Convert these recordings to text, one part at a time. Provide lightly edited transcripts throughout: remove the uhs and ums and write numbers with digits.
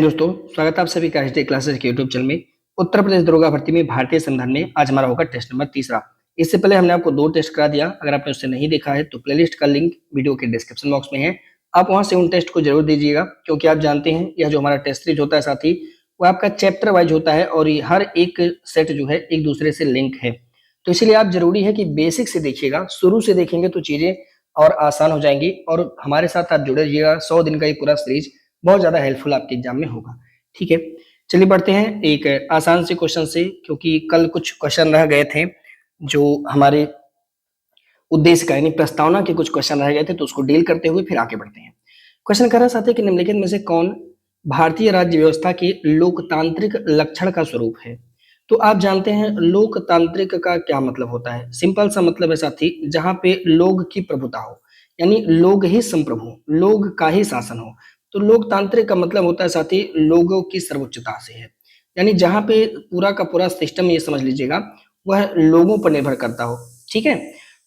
हिंद दोस्तों, स्वागत है आप सभी का एचडी क्लासेस के यूट्यूब चैनल में। उत्तर प्रदेश दरोगा भर्ती में भारतीय संविधान में आज हमारा होगा टेस्ट नंबर 3। इससे पहले हमने आपको 2 टेस्ट करा दिया। अगर आपने उसे नहीं देखा है तो प्लेलिस्ट का लिंक वीडियो के डिस्क्रिप्शन बॉक्स में है, आप वहां से उन टेस्ट को जरूर दीजिएगा, क्योंकि आप जानते हैं यह जो हमारा टेस्ट सीरीज होता है साथी, वो आपका चैप्टर वाइज होता है और ये हर एक सेट जो है एक दूसरे से लिंक है। तो इसीलिए आप जरूरी है कि बेसिक से देखिएगा, शुरू से देखेंगे तो चीजें और आसान हो जाएंगी और हमारे साथ आप जुड़े रहिएगा। 100 दिन का ये पूरा सीरीज बहुत ज्यादा हेल्पफुल आपके एग्जाम में होगा। ठीक है, चलिए बढ़ते हैं एक आसान से क्वेश्चन से, क्योंकि कल कुछ क्वेश्चन रह गए थे जो हमारे उद्देश्य का यानी प्रस्तावना के कुछ क्वेश्चन रह गए थे, तो उसको डील करते हुए फिर आगे बढ़ते हैं। क्वेश्चन कर रहा साथी कि निम्नलिखित में से कौन भारतीय राज्य व्यवस्था के लोकतांत्रिक लक्षण का स्वरूप है। तो आप जानते हैं लोकतांत्रिक का क्या मतलब होता है। सिंपल सा मतलब है साथी, जहां पे लोग की प्रभुता हो, यानी लोग ही संप्रभु, लोग का ही शासन हो। तो लोकतांत्रिक का मतलब होता है साथी लोगों की सर्वोच्चता से है, यानी जहां पे पूरा का पूरा सिस्टम, ये समझ लीजिएगा, वह लोगों पर निर्भर करता हो। ठीक है,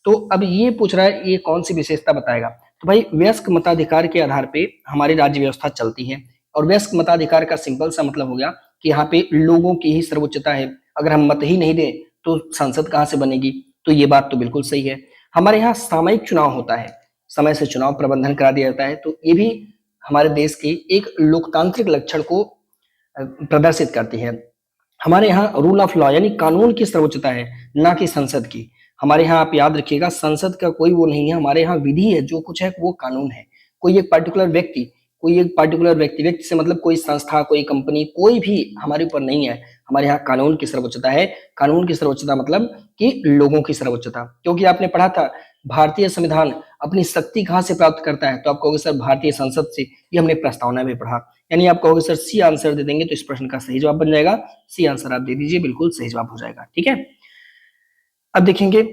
तो अब ये पूछ रहा है ये कौन सी विशेषता बताएगा। तो भाई वयस्क मताधिकार के आधार पे हमारी राज्य व्यवस्था चलती है, और वयस्क मताधिकार का सिंपल सा मतलब हो गया कि यहाँ पे लोगों की ही सर्वोच्चता है। अगर हम मत ही नहीं दें तो संसद कहाँ से बनेगी। तो ये बात तो बिल्कुल सही है। हमारे यहाँ सामयिक चुनाव होता है, समय से चुनाव प्रबंधन करा दिया जाता है, तो ये भी हमारे देश के एक लोकतांत्रिक लक्षण को प्रदर्शित करती है। हमारे यहाँ रूल ऑफ लॉ यानी कानून की सर्वोच्चता है, ना कि संसद की। हमारे यहाँ आप याद रखिएगा, संसद का कोई वो नहीं है, हमारे यहाँ विधि है, जो कुछ है वो कानून है। कोई एक पर्टिकुलर व्यक्ति, व्यक्ति से मतलब कोई संस्था, कोई कंपनी, कोई भी हमारे ऊपर नहीं है। हमारे यहाँ कानून की सर्वोच्चता है। कानून की सर्वोच्चता मतलब कि लोगों की सर्वोच्चता। क्योंकि आपने पढ़ा था भारतीय संविधान अपनी शक्ति कहाँ से प्राप्त करता है, तो आप कहोगे सर भारतीय संसद से। ये हमने प्रस्तावना में पढ़ा। यानी आप कहोगे सर सी आंसर दे देंगे तो इस प्रश्न का सही जवाब बन जाएगा। सी आंसर आप दे दीजिए, बिल्कुल सही जवाब हो जाएगा। ठीक है, अब देखेंगे,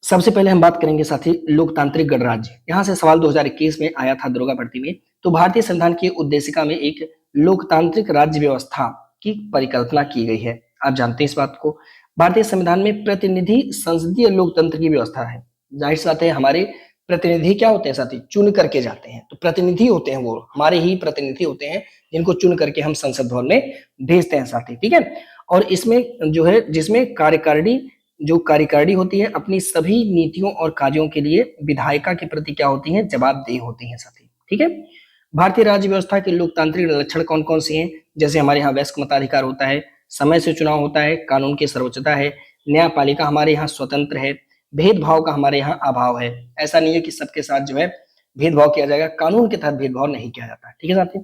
सबसे पहले हम बात करेंगे साथी लोकतांत्रिक गणराज्य। यहाँ से सवाल 2021 में आया था दरोगा भर्ती में। तो भारतीय संविधान की उद्देशिका में एक लोकतांत्रिक राज्य व्यवस्था की परिकल्पना की गई है। आप जानते हैं इस बात को। भारतीय संविधान में प्रतिनिधि संसदीय लोकतंत्र की व्यवस्था है। जाहिर सी बात है, हमारे प्रतिनिधि क्या होते हैं साथी, चुन करके जाते हैं। तो प्रतिनिधि होते हैं, वो हमारे ही प्रतिनिधि होते हैं, जिनको चुन करके हम संसद भवन में भेजते हैं साथी। ठीक है, और इसमें जो है, जिसमें कार्यकारिणी होती है, अपनी सभी नीतियों और कार्यों के लिए विधायिका के प्रति क्या होती है, जवाबदेह होती है साथी। ठीक है, भारतीय राज्य व्यवस्था के लोकतांत्रिक लक्षण कौन कौन से हैं। जैसे हमारे यहाँ वयस्क मताधिकार होता है, समय से चुनाव होता है, कानून की सर्वोच्चता है, न्यायपालिका हमारे यहाँ स्वतंत्र है, भेदभाव का हमारे यहाँ अभाव है। ऐसा नहीं है कि सबके साथ जो है भेदभाव किया जाएगा, कानून के तहत भेदभाव नहीं किया जाता। ठीक है साथी,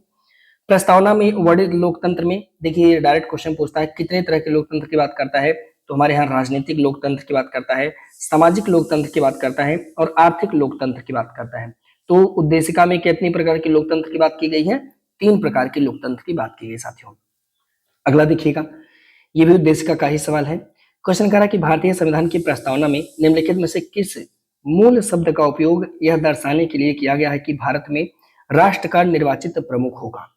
प्रस्तावना में वर्णित लोकतंत्र में देखिए डायरेक्ट क्वेश्चन पूछता है कितने तरह के लोकतंत्र की बात करता है। तो हमारे यहाँ राजनीतिक लोकतंत्र की बात करता है, सामाजिक लोकतंत्र की बात करता है और आर्थिक लोकतंत्र की बात करता है। तो उद्देशिका में कितनी प्रकार के लोकतंत्र की बात की गई है, 3 प्रकार के लोकतंत्र की बात की गई साथियों। अगला देखिएगा, ये भी उद्देशिका का ही सवाल है। क्वेश्चन कह रहा कि भारतीय संविधान की प्रस्तावना में निम्नलिखित में से किस मूल शब्द का उपयोग यह दर्शाने के लिए किया गया है कि भारत में राष्ट्र का निर्वाचित प्रमुख होगा।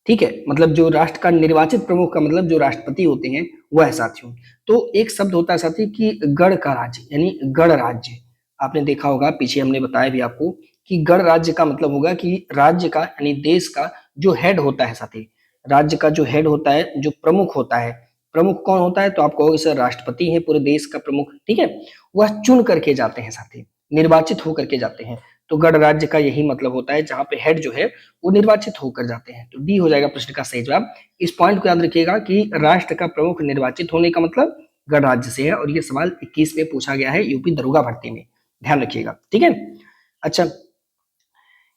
ठीक है, मतलब जो राष्ट्र का निर्वाचित प्रमुख का मतलब जो राष्ट्रपति होते हैं वह है साथियों। तो एक शब्द होता है साथी कि गण का राज्य, यानी गण राज्य। आपने देखा होगा, पीछे हमने बताया भी आपको कि गण राज्य का मतलब होगा कि राज्य का यानी देश का जो हेड होता है साथी, राज्य का जो हेड होता है, जो प्रमुख होता है। प्रमुख कौन होता है, तो आप कहोगे सर राष्ट्रपति है पूरे देश का प्रमुख। ठीक है, वह चुन करके जाते हैं साथी, निर्वाचित होकर के जाते हैं। तो गण राज्य का यही मतलब होता है, जहां पे हेड जो है वो निर्वाचित होकर जाते हैं। तो डी हो जाएगा प्रश्न का सही जवाब। इस पॉइंट को याद रखिएगा कि राष्ट्र का प्रमुख निर्वाचित होने का मतलब गणराज्य से है, और ये सवाल 21 में पूछा गया है यूपी दरोगा भर्ती में, ध्यान रखिएगा। ठीक है, अच्छा,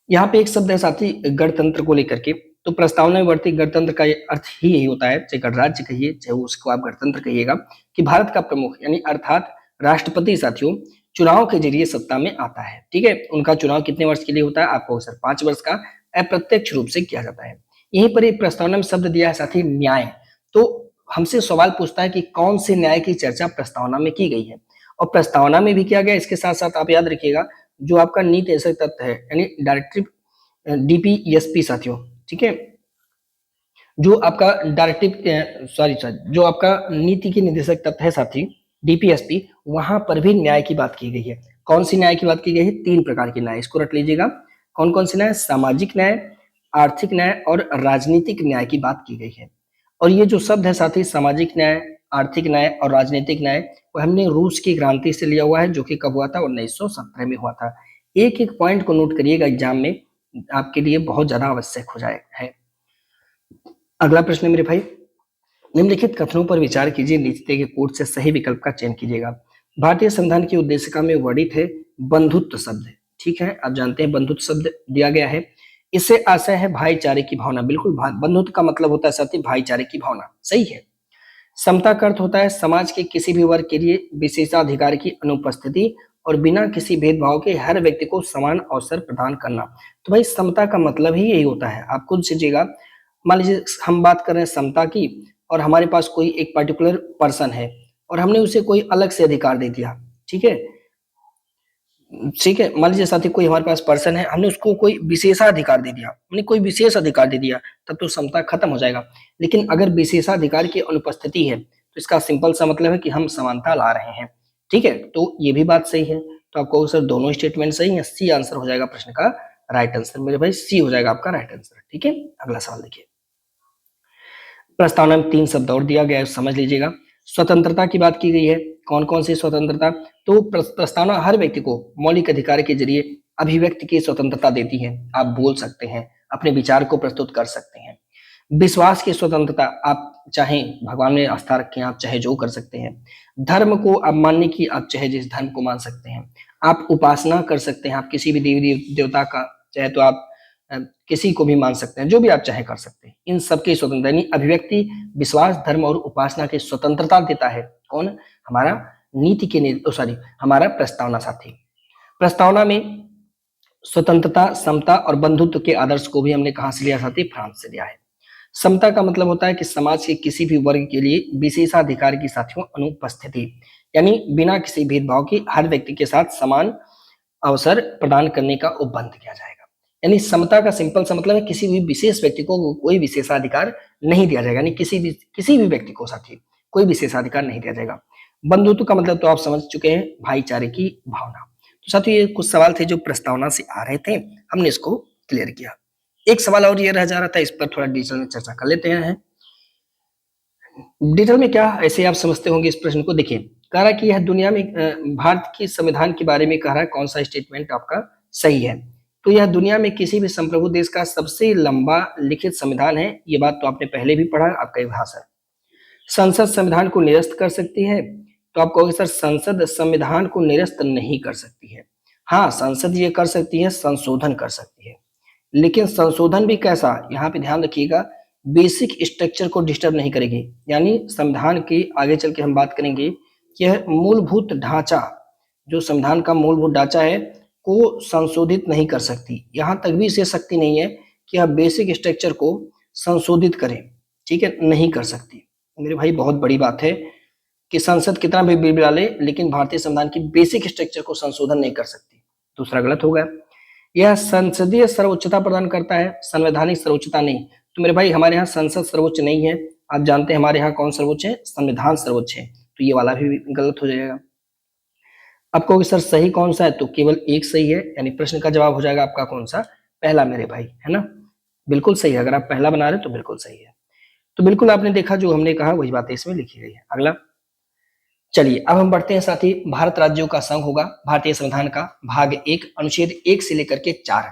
यहाँ पे एक शब्द है साथी गणतंत्र को लेकर के। तो प्रस्तावना में बढ़ती गणतंत्र का अर्थ ही यही होता है, चाहे गणराज्य कहिए चाहे उसको आप गणतंत्र कहिएगा, कि भारत का प्रमुख यानी अर्थात राष्ट्रपति साथियों चुनाव के जरिए सत्ता में आता है। ठीक है, उनका चुनाव कितने वर्ष के लिए होता है, आपको सर 5 वर्ष का अप्रत्यक्ष रूप से किया जाता है। यहीं पर एक प्रस्तावना में शब्द दिया है साथी न्याय। तो हमसे सवाल पूछता है कि कौन से न्याय की चर्चा प्रस्तावना में की गई है, और प्रस्तावना में भी किया गया। इसके साथ साथ आप याद रखिएगा, जो आपका नीति निर्देशक तत्व है यानी डायरेक्टिव डीपीएसपी साथियों। ठीक है, जो आपका जो आपका नीति के निर्देशक तत्व है साथी डीपीएसपी, वहां पर भी न्याय की बात की गई है। कौन सी न्याय की बात की गई है, 3 प्रकार के न्याय, इसको रख लीजिएगा। कौन कौन से न्याय, सामाजिक न्याय, आर्थिक न्याय और राजनीतिक न्याय की बात की गई है। और ये जो शब्द है साथी सामाजिक न्याय, आर्थिक न्याय और राजनीतिक न्याय, वो हमने रूस की क्रांति से लिया हुआ है, जो कि कब हुआ था? 1917 में हुआ था। एक एक पॉइंट को नोट करिएगा, एग्जाम में आपके लिए बहुत ज्यादा आवश्यक हो जाए है। अगला प्रश्न है मेरे भाई, निम्नलिखित कथनों पर विचार कीजिए, नीचे के कोड से सही विकल्प का चयन कीजिएगा। भारतीय संविधान की उद्देशिका में वर्णित है बंधुत्व शब्द, ठीक है, आप जानते हैं बंधुत्व शब्द दिया गया है। इससे आशय है भाईचारे की भावना, बिल्कुल बंधुत्व का मतलब होता है साथी भाईचारे की भावना, सही है। समता का अर्थ होता है समाज के किसी भी वर्ग के लिए विशेषाधिकार की अनुपस्थिति और बिना किसी भेदभाव के हर व्यक्ति को समान अवसर प्रदान करना। तो भाई समता का मतलब ही यही होता है, आप खुद सोचिएगा। मान लीजिए हम बात कर रहे हैं समता की, और हमारे पास कोई एक पर्टिकुलर पर्सन है और हमने उसे कोई अलग से अधिकार दे दिया, ठीक है, ठीक है, मान लीजिए साथी कोई हमारे पास पर्सन है, हमने उसको कोई विशेषाधिकार दे दिया, हमने कोई विशेष अधिकार दे दिया, तब तो समता खत्म हो जाएगा। लेकिन अगर विशेषाधिकार की अनुपस्थिति है तो इसका सिंपल सा मतलब है कि हम समानता ला रहे हैं, ठीक है, तो ये भी बात सही है। तो आपको सर दोनों स्टेटमेंट सही है, सी आंसर हो जाएगा प्रश्न का राइट आंसर मेरे भाई, सी हो जाएगा आपका राइट आंसर, ठीक है। अगला सवाल देखिए, प्रस्तावना में 3 शब्द और दिया गया है, समझ लीजिएगा। स्वतंत्रता की बात की गई है, कौन कौन सी स्वतंत्रता? तो प्रस्तावना हर व्यक्ति को मौलिक अधिकार के जरिए अभिव्यक्ति की स्वतंत्रता देती है, आप बोल सकते हैं, अपने विचार को प्रस्तुत कर सकते हैं। विश्वास की स्वतंत्रता, आप चाहे भगवान में आस्था रखें, आप चाहे जो कर सकते हैं। धर्म को आप मानने की, आप चाहे जिस धर्म को मान सकते हैं। आप उपासना कर सकते हैं, आप किसी भी देवी देवता का, चाहे तो आप किसी को भी मान सकते हैं, जो भी आप चाहे कर सकते हैं। इन सबकी स्वतंत्रता यानी अभिव्यक्ति, विश्वास, धर्म और उपासना की स्वतंत्रता देता है कौन? हमारा नीति के सॉरी हमारा प्रस्तावना साथी। प्रस्तावना में स्वतंत्रता, समता और बंधुत्व के आदर्श को भी हमने कहां से लिया साथी? फ्रांस से लिया है। समता का मतलब होता है कि समाज के किसी भी वर्ग के लिए विशेषाधिकार की साथियों अनुपस्थिति, यानी बिना किसी भेदभाव की हर व्यक्ति के साथ समान अवसर प्रदान करने का उपबंध किया जाएगा। यानी समता का सिंपल सा मतलब है किसी भी विशेष व्यक्ति को कोई विशेषाधिकार नहीं दिया जाएगा, यानी किसी भी व्यक्ति को साथी कोई विशेषाधिकार नहीं दिया जाएगा। बंधुत्व का मतलब तो आप समझ चुके हैं, भाईचारे की भावना। तो साथियों ये कुछ सवाल थे जो प्रस्तावना से आ रहे थे, हमने इसको क्लियर किया। एक सवाल और ये रह जा रहा था, इस पर थोड़ा डिटेल में चर्चा कर लेते हैं। डिटेल में क्या ऐसे आप समझते होंगे इस प्रश्न को, देखिए कह रहा है कि यह दुनिया में भारत के संविधान के बारे में कह रहा है, कौन सा स्टेटमेंट आपका सही है? तो यह दुनिया में किसी भी संप्रभु देश का सबसे लंबा लिखित संविधान है, ये बात तो आपने पहले भी पढ़ा, आपका इतिहास है। संसद संविधान को निरस्त कर सकती है, तो आप कहोगे सर संसद संविधान को निरस्त नहीं कर सकती है। हाँ, संसद ये कर सकती है, संशोधन कर सकती है, लेकिन संशोधन भी कैसा, यहाँ पे ध्यान रखिएगा, बेसिक स्ट्रक्चर को डिस्टर्ब नहीं करेगी। यानी संविधान की आगे चल के हम बात करेंगे कि यह मूलभूत ढांचा, जो संविधान का मूलभूत ढांचा है, को संशोधित नहीं कर सकती। यहाँ तक भी इसे शक्ति नहीं है कि यह बेसिक स्ट्रक्चर को संशोधित करें, ठीक है, नहीं कर सकती। मेरे भाई बहुत बड़ी बात है कि संसद कितना भी बिल बना ले, लेकिन भारतीय संविधान की बेसिक स्ट्रक्चर को संशोधन नहीं कर सकती। दूसरा गलत हो गया। यह संसदीय सर्वोच्चता प्रदान करता है, संवैधानिक सर्वोच्चता नहीं। तो मेरे भाई हमारे यहाँ संसद सर्वोच्च नहीं है, आप जानते हैं हमारे यहाँ कौन सर्वोच्च है? संविधान सर्वोच्च है, तो ये वाला भी गलत हो जाएगा। अब कहोगे सर सही कौन सा है? तो केवल एक सही है, यानी प्रश्न का जवाब हो जाएगा आपका कौन सा? पहला मेरे भाई, है ना, बिल्कुल सही है। अगर आप पहला बना रहे हो तो बिल्कुल सही है। तो बिल्कुल आपने देखा जो हमने कहा वही बातें इसमें लिखी गई है। अगला चलिए अब हम बढ़ते हैं साथी, भारत राज्यों का संघ होगा भारतीय संविधान का, भाग 1 अनुच्छेद 1 से लेकर के 4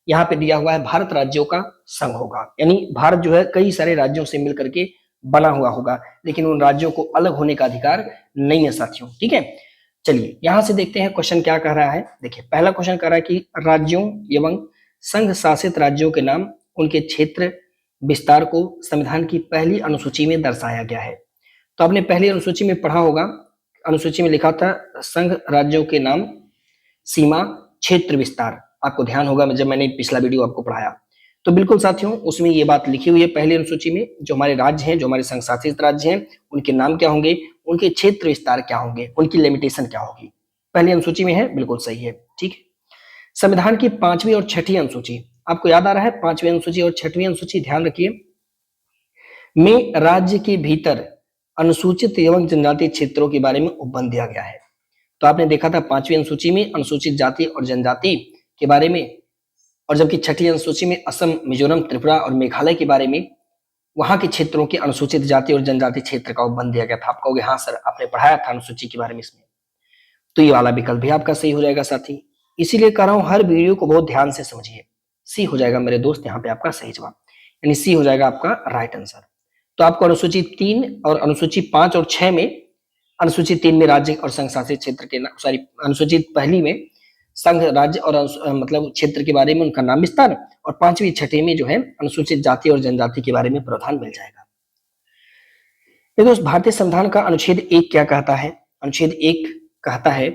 यहाँ पे दिया हुआ है भारत राज्यों का संघ होगा, यानी भारत जो है कई सारे राज्यों से मिलकर के बना हुआ होगा, लेकिन उन राज्यों को अलग होने का अधिकार नहीं है साथियों, ठीक है। चलिए यहां से देखते हैं क्वेश्चन क्या कह रहा है। देखिए पहला क्वेश्चन कह रहा है कि राज्यों एवं संघ शासित राज्यों के नाम उनके क्षेत्र विस्तार को संविधान की पहली अनुसूची में दर्शाया गया है। तो आपने पहली अनुसूची में पढ़ा होगा, अनुसूची में लिखा था संघ राज्यों के नाम, सीमा, क्षेत्र विस्तार, आपको ध्यान होगा जब मैंने पिछला वीडियो आपको पढ़ाया। तो बिल्कुल साथियों उसमें ये बात लिखी हुई है पहली अनुसूची में, जो हमारे राज्य हैं, जो हमारे संघ शासित राज्य हैं, उनके नाम क्या होंगे, उनके क्षेत्र विस्तार क्या होंगे, उनकी लिमिटेशन क्या होगी, पहली अनुसूची में है, बिल्कुल सही है, ठीक है। संविधान की 5वीं और 6वीं अनुसूची, आपको याद आ रहा है 5वीं अनुसूची और 6वीं अनुसूची, ध्यान रखिए, में राज्य के भीतर अनुसूचित एवं जनजातीय क्षेत्रों के बारे में उपबंध दिया गया है। तो आपने देखा था 5वीं अनुसूची में अनुसूचित जाति और जनजाति के बारे में और जबकि छठी अनुसूची में असम, मिजोरम, त्रिपुरा और मेघालय के बारे में वहां के क्षेत्रों के अनुसूचित जाति और जनजाति क्षेत्र का उपबंध दिया गया था। आप कहोगे हाँ सर आपने पढ़ाया था अनुसूची के बारे में इसमें, तो ये वाला विकल्प भी आपका सही हो जाएगा साथी। इसीलिए कह रहा हूं हर वीडियो को बहुत ध्यान से समझिए। सी हो जाएगा मेरे दोस्त यहाँ पे आपका सही जवाब, यानी सी हो जाएगा आपका राइट आंसर। तो आपको अनुसूची 3 और अनुसूची 5 और 6 में, अनुसूची 3 में राज्य और संघ शासित क्षेत्र के सॉरी अनुसूची पहली में संघ, राज्य और मतलब क्षेत्र के बारे में उनका नाम विस्तार, और 5वीं 6वीं में जो है अनुसूचित जाति और जनजाति के बारे में प्रावधान मिल जाएगा। ये दोस्त भारतीय संविधान का अनुच्छेद 1 क्या कहता है? अनुच्छेद 1 कहता है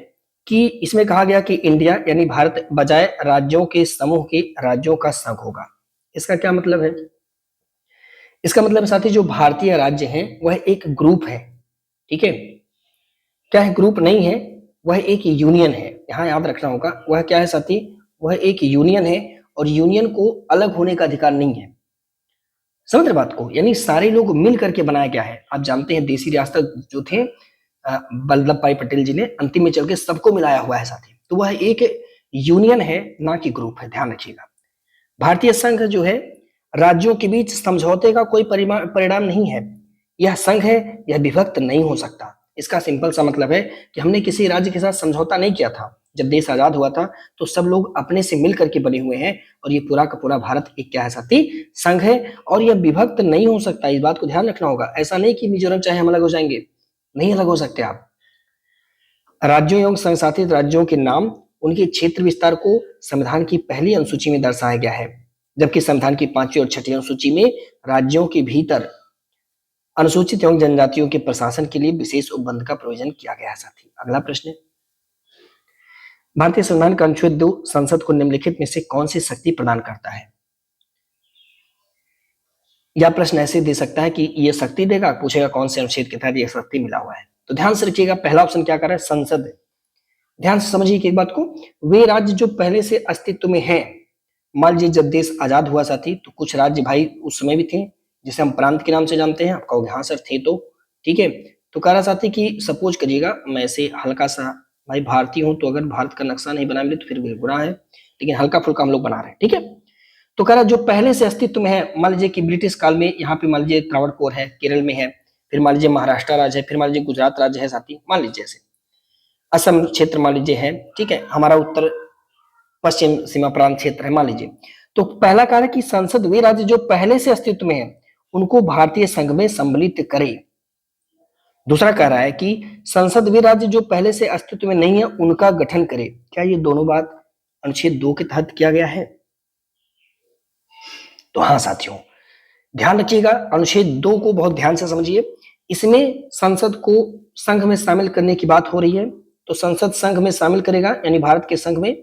कि इसमें कहा गया कि इंडिया यानी भारत बजाय राज्यों के समूह के राज्यों का संघ होगा। इसका क्या मतलब है? इसका मतलब साथी जो भारतीय राज्य हैं वह एक ग्रुप है, ठीक है, क्या है? ग्रुप नहीं है, वह एक यूनियन है। यहाँ याद रखना होगा वह क्या है साथी, वह एक यूनियन है और यूनियन को अलग होने का अधिकार नहीं है। समझ रहे बात को? यानी सारे लोग मिल करके बनाया गया है। आप जानते हैं देसी रियासत जो थे वल्लभ भाई पटेल जी ने अंतिम में चल के सबको मिलाया हुआ है साथी, तो वह एक यूनियन है ना कि ग्रुप है, ध्यान रखिएगा। भारतीय संघ जो है राज्यों के बीच समझौते का कोई परिणाम नहीं है। यह संघ है, यह विभक्त नहीं हो सकता। इसका सिंपल सा मतलब है कि हमने किसी राज्य के साथ समझौता नहीं किया था। जब देश आजाद हुआ था तो सब लोग अपने से मिल करके बने हुए हैं और ये पूरा का पूरा भारत एक क्या है साथी, संघ है, और यह विभक्त नहीं हो सकता। इस बात को ध्यान रखना होगा। ऐसा नहीं कि मिजोरम चाहे हम अलग हो जाएंगे, नहीं अलग हो सकते आप। राज्यों एवं संघ शासित राज्यों के नाम उनके क्षेत्र विस्तार को संविधान की पहली अनुसूची में दर्शाया गया है, जबकि संविधान की 5वीं और 6वीं अनुसूची में राज्यों के भीतर अनुसूचित एवं जनजातियों के प्रशासन के लिए विशेष उपबंध का प्रोविजन किया गया है साथी। अगला प्रश्न, भारतीय संविधान का अनुच्छेद 2 संसद को निम्नलिखित में से कौन सी शक्ति प्रदान करता है? या प्रश्न ऐसे दे सकता है कि ये शक्ति देगा, पूछेगा कौन से अनुच्छेद के तहत यह शक्ति मिला हुआ है। तो ध्यान से रखिएगा, पहला ऑप्शन क्या कर रहा है, संसद। ध्यान से समझिए एक बात को, वे राज्य जो पहले से अस्तित्व में हैं, मान लीजिए जब देश आजाद हुआ साथी तो कुछ राज्य भाई उस समय भी थे जिसे हम प्रांत के नाम से जानते हैं। आप कहोगे हाँ सर थे, तो ठीक है। तो कह रहा साथी कि सपोज करिएगा मैं से हल्का सा, भाई भारतीय हूं तो अगर भारत का नक्शा नहीं बना मिले तो फिर भी बुरा है, लेकिन हल्का फुल्का हम लोग बना रहे हैं, ठीक है। तो कह रहा जो पहले से अस्तित्व में है, मान लीजिए कि ब्रिटिश काल में यहाँ पे मान लीजिए त्रावणकोर है, केरल में है, फिर मान लीजिए महाराष्ट्र राज्य है, फिर मान लीजिए गुजरात राज्य है साथी, मान लीजिए ऐसे असम क्षेत्र मान लीजिए है, ठीक है, हमारा उत्तर पश्चिम सीमा प्रांत क्षेत्र है मान लीजिए। तो पहला कार्य कि संसद वे राज्य जो पहले से अस्तित्व में है उनको भारतीय संघ में सम्मिलित करे। दूसरा कह रहा है कि संसद वे राज्य जो पहले से अस्तित्व में नहीं है उनका गठन करे। क्या ये दोनों बात अनुच्छेद 2 के तहत किया गया है? तो हाँ साथियों, ध्यान रखिएगा, अनुच्छेद 2 को बहुत ध्यान से समझिए। इसमें संसद को संघ में शामिल करने की बात हो रही है, तो संसद संघ में शामिल करेगा, यानी भारत के संघ में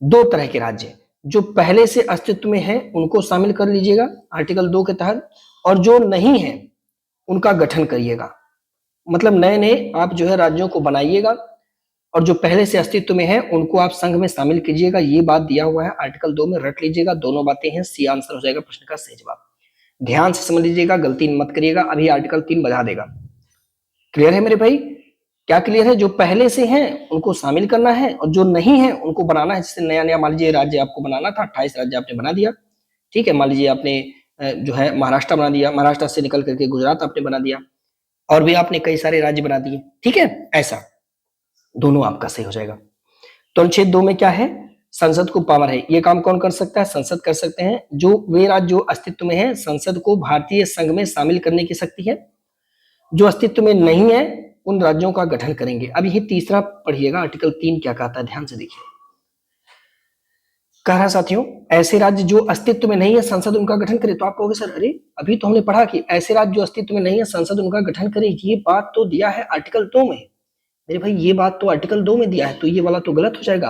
2 तरह के राज्य जो पहले से अस्तित्व में है उनको शामिल कर लीजिएगा आर्टिकल 2 के तहत, और जो नहीं है उनका गठन करिएगा। मतलब नए नए आप जो है राज्यों को बनाइएगा और जो पहले से अस्तित्व में है उनको आप संघ में शामिल कीजिएगा। ये बात दिया हुआ है आर्टिकल 2 में, रट लीजिएगा। दोनों बातें हैं, सी आंसर हो जाएगा प्रश्न का सही जवाब। ध्यान से समझ लीजिएगा, गलती मत करिएगा, अभी आर्टिकल 3 बजा देगा। क्लियर है मेरे भाई? क्या क्लियर है? जो पहले से हैं उनको शामिल करना है और जो नहीं है उनको बनाना है। जैसे नया नया मान लीजिए राज्य आपको बनाना था, 28 राज्य आपने बना दिया, ठीक है। मान लीजिए आपने जो है महाराष्ट्र बना दिया, महाराष्ट्र से निकल करके गुजरात आपने बना दिया, और भी आपने कई सारे राज्य बना दिए, ठीक है। ऐसा दोनों आपका सही हो जाएगा। तो अनुच्छेद 2 में क्या है, संसद को पावर है। ये काम कौन कर सकता है? संसद कर सकते हैं। जो वे राज्य जो अस्तित्व में है संसद को भारतीय संघ में शामिल करने की शक्ति है। जो अस्तित्व में नहीं है उन राज्यों का गठन करेंगे। अब ये तीसरा पढ़िएगा, आर्टिकल 3 क्या कहता है, ध्यान से देखिए। कह रहा साथियों ऐसे राज्य जो अस्तित्व में नहीं है संसद उनका गठन करे। तो आप कहोगे सर अरे अभी तो हमने पढ़ा कि ऐसे राज्य जो अस्तित्व में नहीं है संसद उनका गठन करे, ये बात तो दिया है आर्टिकल 2 में। मेरे भाई ये बात तो आर्टिकल 2 में दिया है, तो ये वाला तो गलत हो जाएगा।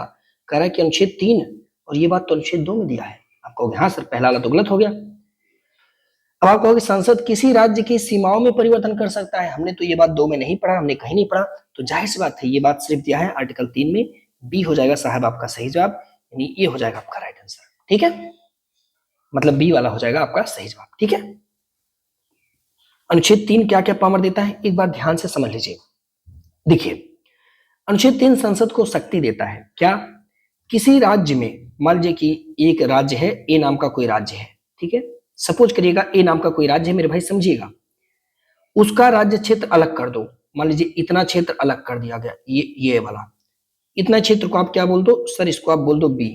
कह रहा है कि अनुच्छेद 3 और ये बात तो अनुच्छेद 2 में दिया है। आप कहोगे हाँ सर पहला वाला तो गलत हो गया। अब आप कहोगे संसद किसी राज्य की सीमाओं में परिवर्तन कर सकता है। हमने तो ये बात 2 में नहीं पढ़ा, हमने कहीं नहीं पढ़ा, तो जाहिर सी बात है ये बात सिर्फ दिया है आर्टिकल 3 में। बी हो जाएगा साहब आपका सही जवाब, यानी ये हो जाएगा आपका राइट आंसर, ठीक है। मतलब बी वाला हो जाएगा आपका सही जवाब, ठीक है। अनुच्छेद 3 क्या क्या पावर देता है एक बार ध्यान से समझ लीजिए। देखिए अनुच्छेद 3 संसद को शक्ति देता है, क्या? किसी राज्य में, मान लीजिए कि एक राज्य है, ए नाम का कोई राज्य है, ठीक है, सपोज करिएगा ए नाम का कोई राज्य है मेरे भाई, समझिएगा, उसका राज्य क्षेत्र अलग कर दो, मान लीजिए इतना क्षेत्र अलग कर दिया गया, ये वाला, इतना क्षेत्र को आप क्या बोल दो सर, इसको आप बोल दो बी,